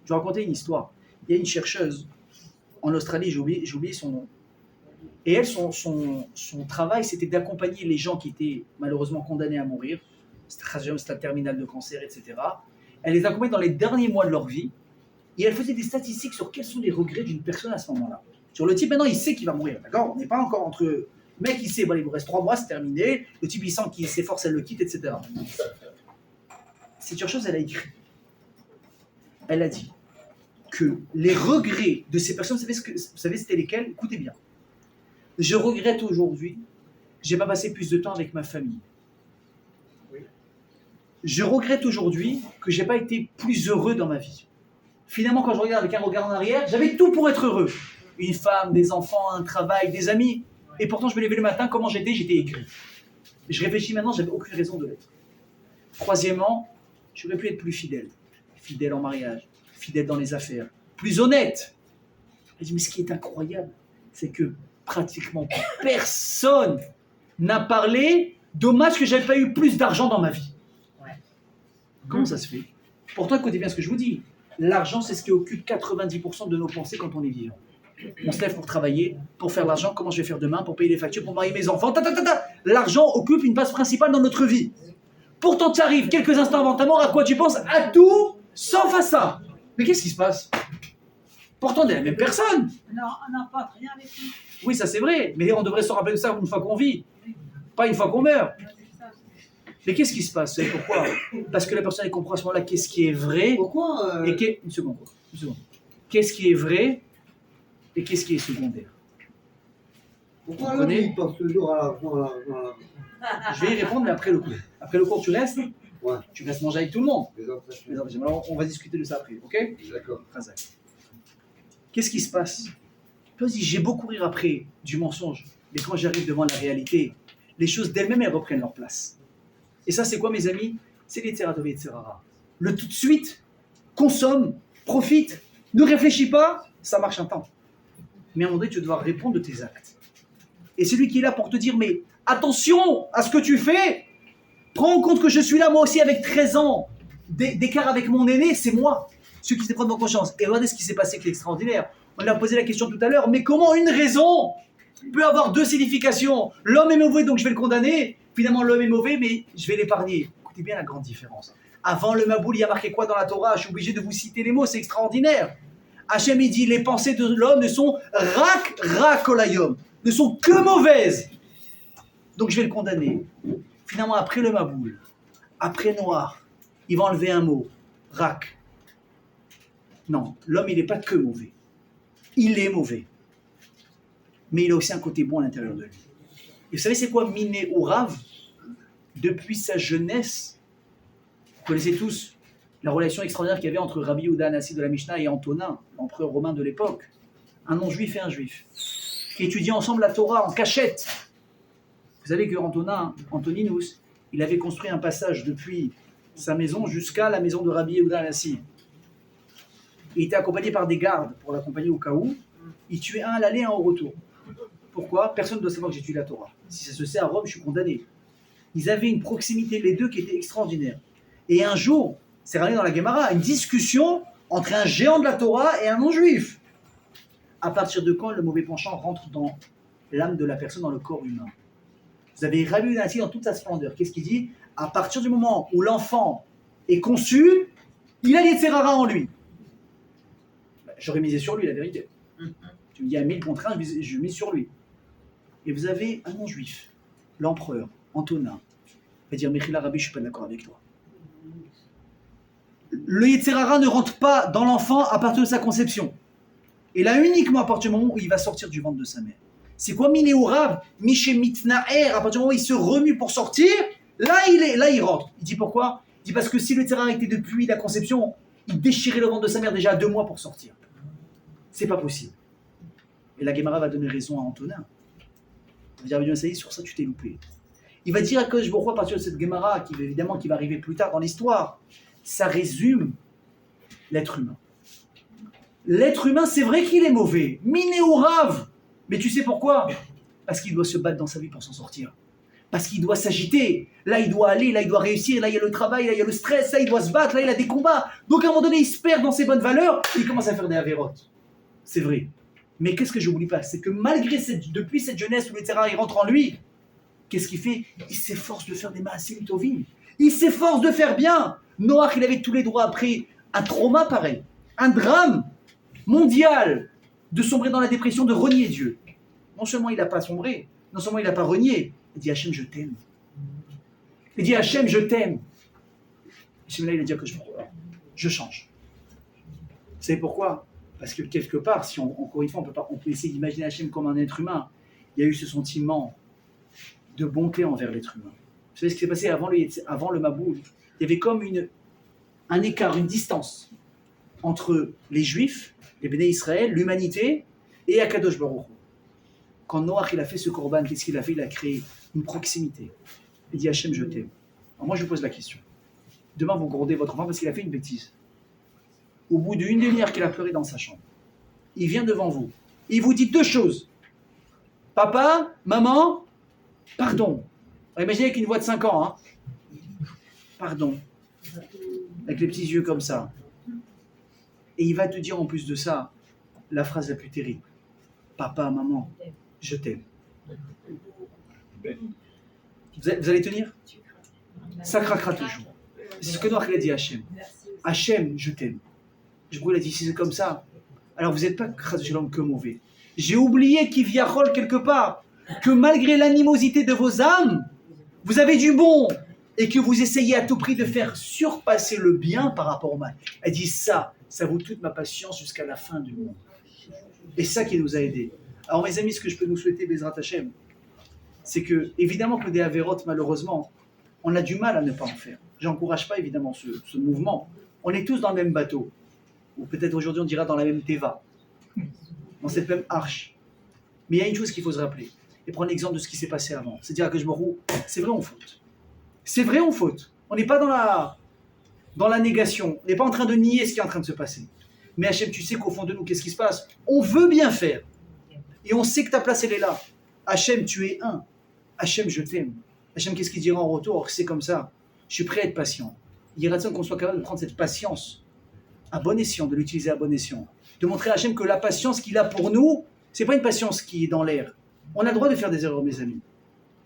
Je vais raconter une histoire. Il y a une chercheuse en Australie, j'ai oublié son nom. Et elle, son travail, c'était d'accompagner les gens qui étaient malheureusement condamnés à mourir. C'était un terminal de cancer, etc. Elle les accompagnait dans les derniers mois de leur vie. Et elle faisait des statistiques sur quels sont les regrets d'une personne à ce moment-là. Sur le type, maintenant, il sait qu'il va mourir. D'accord? On n'est pas encore entre eux. Le mec, il sait, bon, il vous reste 3 mois, c'est terminé. Le type, il sent qu'il s'efforce, elle le quitte, etc. Cette chercheuse, elle a écrit. Elle a dit que les regrets de ces personnes, vous savez c'était lesquels? Écoutez bien. Je regrette aujourd'hui, j'ai pas passé plus de temps avec ma famille. Je regrette aujourd'hui que j'ai pas été plus heureux dans ma vie. Finalement, quand je regarde avec un regard en arrière, j'avais tout pour être heureux. Une femme, des enfants, un travail, des amis. Et pourtant, je me levais le matin, comment j'étais aigri. Je réfléchis maintenant, j'avais aucune raison de l'être. Troisièmement, j'aurais pu être plus fidèle. Fidèle en mariage, fidèle dans les affaires, plus honnête. Et je dis, mais ce qui est incroyable, c'est que pratiquement personne n'a parlé. Dommage que j'avais pas eu plus d'argent dans ma vie. Ouais. Comment ça se fait? Pourtant, écoutez bien ce que je vous dis. L'argent, c'est ce qui occupe 90% de nos pensées quand on est vivant. On se lève pour travailler, pour faire l'argent. Comment je vais faire demain? Pour payer les factures, pour marier mes enfants. L'argent occupe une place principale dans notre vie. Pourtant, tu arrives quelques instants avant ta mort, à quoi tu penses? À tout, sauf à ça. Mais qu'est-ce qui se passe? Pourtant, on est la même personne. Non, on n'a pas rien avec lui. Oui, ça c'est vrai. Mais on devrait se rappeler de ça une fois qu'on vit. Pas une fois qu'on meurt. Mais qu'est-ce qui se passe? Pourquoi? Parce que la personne elle comprend à ce moment-là qu'est-ce qui est vrai. Pourquoi et une seconde. Qu'est-ce qui est vrai et qu'est-ce qui est secondaire? Pourquoi l'homme il pense toujours à l'argent, Je vais y répondre, mais après le cours. Après le cours, tu restes? Ouais. Tu restes manger avec tout le monde. Les Alors, on va discuter de ça après, ok? D'accord. Qu'est-ce qui se passe? J'ai beau courir après du mensonge, mais quand j'arrive devant la réalité, les choses d'elles-mêmes, elles reprennent leur place. Et ça, c'est quoi, mes amis? C'est les Tzeratov et Tzerara. Le tout de suite, consomme, profite, ne réfléchis pas, ça marche un temps. Mais à un moment donné, tu dois répondre de tes actes. Et celui qui est là pour te dire, mais attention à ce que tu fais, prends en compte que je suis là, moi aussi, avec 13 ans d'écart avec mon aîné, c'est moi, celui qui s'est prendre conscience. Et regardez ce qui s'est passé qui est extraordinaire. On a posé la question tout à l'heure, mais comment une raison peut avoir 2 significations? L'homme est mauvais, donc je vais le condamner. Finalement, l'homme est mauvais, mais je vais l'épargner. Écoutez bien la grande différence. Avant le Maboul, il y a marqué quoi dans la Torah? Je suis obligé de vous citer les mots, c'est extraordinaire. Hachem, il dit, les pensées de l'homme ne sont rak olayom, ne sont que mauvaises. Donc je vais le condamner. Finalement, après le Maboul, après Noir, il va enlever un mot, rak. Non, l'homme, il n'est pas que mauvais. Il est mauvais. Mais il a aussi un côté bon à l'intérieur de lui. Et vous savez, c'est quoi Miné ou Rav? Depuis sa jeunesse, vous connaissez tous la relation extraordinaire qu'il y avait entre Rabbi Yehuda Hanassi de la Mishnah et Antonin, l'empereur romain de l'époque, un non-juif et un juif, qui étudiaient ensemble la Torah en cachette. Vous savez que Antoninus, il avait construit un passage depuis sa maison jusqu'à la maison de Rabbi Yehuda Hanassi. Il était accompagné par des gardes pour l'accompagner au cas où. Il tuait un à l'aller et un au retour. Pourquoi? Personne ne doit savoir que j'étudie la Torah. Si ça se sait à Rome, je suis condamné. Ils avaient une proximité, les deux, qui était extraordinaire. Et un jour, c'est ramené dans la Gemara, une discussion entre un géant de la Torah et un non-juif. À partir de quand le mauvais penchant rentre dans l'âme de la personne, dans le corps humain? Vous avez Rabbi Yonassi dans toute sa splendeur. Qu'est-ce qu'il dit? À partir du moment où l'enfant est conçu, il a l'Yetzer-Hara en lui. J'aurais misé sur lui, la vérité. Tu me dis à 1000 contre 1, je mise sur lui. Et vous avez un non-juif, l'empereur, Antonin, va dire Mechila Rabbi, je ne suis pas d'accord avec toi. Le Yetzer-Hara ne rentre pas dans l'enfant à partir de sa conception. Et là, uniquement à partir du moment où il va sortir du ventre de sa mère. C'est quoi Minéourav, Miché Mitnaer, à partir du moment où il se remue pour sortir, là il rentre. Il dit pourquoi? Il dit parce que si le Yetzer-Hara était depuis la conception, il déchirait le ventre de sa mère déjà à 2 mois pour sortir. C'est pas possible. Et la Guémara va donner raison à Antonin. Il va dire, ça y est, sur ça tu t'es loupé. Il va dire à Kodesh Baruch Hu, à partir de cette Guémara, qui va arriver plus tard dans l'histoire, ça résume l'être humain. L'être humain, c'est vrai qu'il est mauvais. Minéourav. Mais tu sais pourquoi? Parce qu'il doit se battre dans sa vie pour s'en sortir. Parce qu'il doit s'agiter. Là, il doit aller, là, il doit réussir. Là, il y a le travail, là, il y a le stress. Là, il doit se battre. Là, il a des combats. Donc, à un moment donné, il se perd dans ses bonnes valeurs. Il commence à faire des avérotes. C'est vrai. Mais qu'est-ce que je n'oublie pas? C'est que malgré depuis cette jeunesse où le terrain il rentre en lui, qu'est-ce qu'il fait? Il s'efforce de faire des maasim tovim. Il s'efforce de faire bien. Noach, il avait tous les droits après un trauma pareil. Un drame mondial de sombrer dans la dépression, de renier Dieu. Non seulement il n'a pas sombré, non seulement il n'a pas renié, il dit Hachem, je t'aime. Il dit Hachem, je t'aime. Hachem, là, il a dit que je change. Vous savez pourquoi? Parce que quelque part, si encore une fois, on peut essayer d'imaginer Hachem comme un être humain, il y a eu ce sentiment de bonté envers l'être humain. Vous savez ce qui s'est passé avant le Maboul? Il y avait comme un écart, une distance entre les Juifs, les Béné Israël, l'humanité et Akadosh Baruch Hu. Quand Noach il a fait ce korban, qu'est-ce qu'il a fait? Il a créé une proximité. Il dit Hachem, je t'aime. Alors moi je vous pose la question. Demain vous grondez votre enfant parce qu'il a fait une bêtise. Au bout d'une demi-heure qu'il a pleuré dans sa chambre, il vient devant vous. Il vous dit 2 choses. Papa, maman, pardon. Alors, imaginez avec une voix de 5 ans. Hein. Pardon. Avec les petits yeux comme ça. Et il va te dire en plus de ça, la phrase la plus terrible. Papa, maman, je t'aime. Vous allez tenir? Ça craquera toujours. C'est ce que Noach a dit à Hachem. Hachem, je t'aime. Je il a dit, si c'est comme ça, alors vous n'êtes pas que mauvais. J'ai oublié qu'il y a rôle quelque part, que malgré l'animosité de vos âmes, vous avez du bon, et que vous essayez à tout prix de faire surpasser le bien par rapport au mal. Elle dit ça vaut toute ma patience jusqu'à la fin du monde. Et ça qui nous a aidés. Alors mes amis, ce que je peux nous souhaiter, Bezrat Hashem, c'est que, évidemment que des avérotes, malheureusement, on a du mal à ne pas en faire. J'encourage pas évidemment ce mouvement. On est tous dans le même bateau. Ou peut-être aujourd'hui on dira dans la même teva. Dans cette même arche. Mais il y a une chose qu'il faut se rappeler. Et prendre l'exemple de ce qui s'est passé avant. C'est-à-dire que je me roule, c'est vrai on faute. C'est vrai on faute. On n'est pas dans la négation. On n'est pas en train de nier ce qui est en train de se passer. Mais Hachem, tu sais qu'au fond de nous, qu'est-ce qui se passe? On veut bien faire. Et on sait que ta place, elle est là. Hachem, tu es un. Hachem, je t'aime. Hachem, qu'est-ce qu'il dira en retour? C'est comme ça. Je suis prêt à être patient. Il y a raison qu'on soit capable de prendre cette patience à bon escient, de l'utiliser à bon escient. De montrer à Hachem que la patience qu'il a pour nous, c'est pas une patience qui est dans l'air. On a le droit de faire des erreurs, mes amis.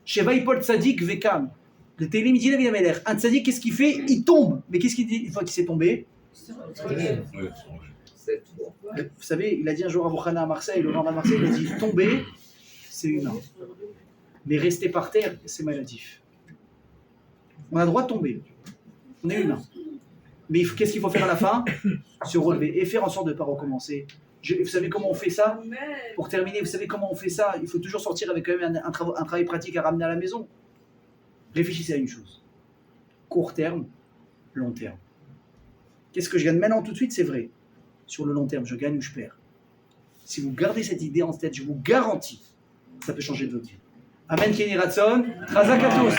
Chez Vaipol Tzadik Vekam, le Télim dit David Ameler, un Tzadik, qu'est-ce qu'il fait? Il tombe. Mais qu'est-ce qu'il dit une fois qu'il s'est tombé? Vous savez, il a dit un jour à Boukhana à Marseille, le lendemain à Marseille, il a dit tomber, c'est humain. Mais rester par terre, c'est maladif. On a le droit de tomber. On est humain. Mais qu'est-ce qu'il faut faire à la fin? Se relever et faire en sorte de ne pas recommencer. Vous savez comment on fait ça? Pour terminer, vous savez comment on fait ça? Il faut toujours sortir avec quand même un travail pratique à ramener à la maison. Réfléchissez à une chose. Court terme, long terme. Qu'est-ce que je gagne maintenant tout de suite? C'est vrai. Sur le long terme, je gagne ou je perds. Si vous gardez cette idée en tête, je vous garantis, ça peut changer de votre vie. Amen, Kenny Ratson. Chazak à tous.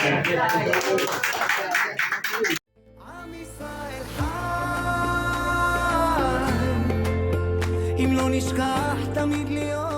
אם לא נשכח תמיד להיות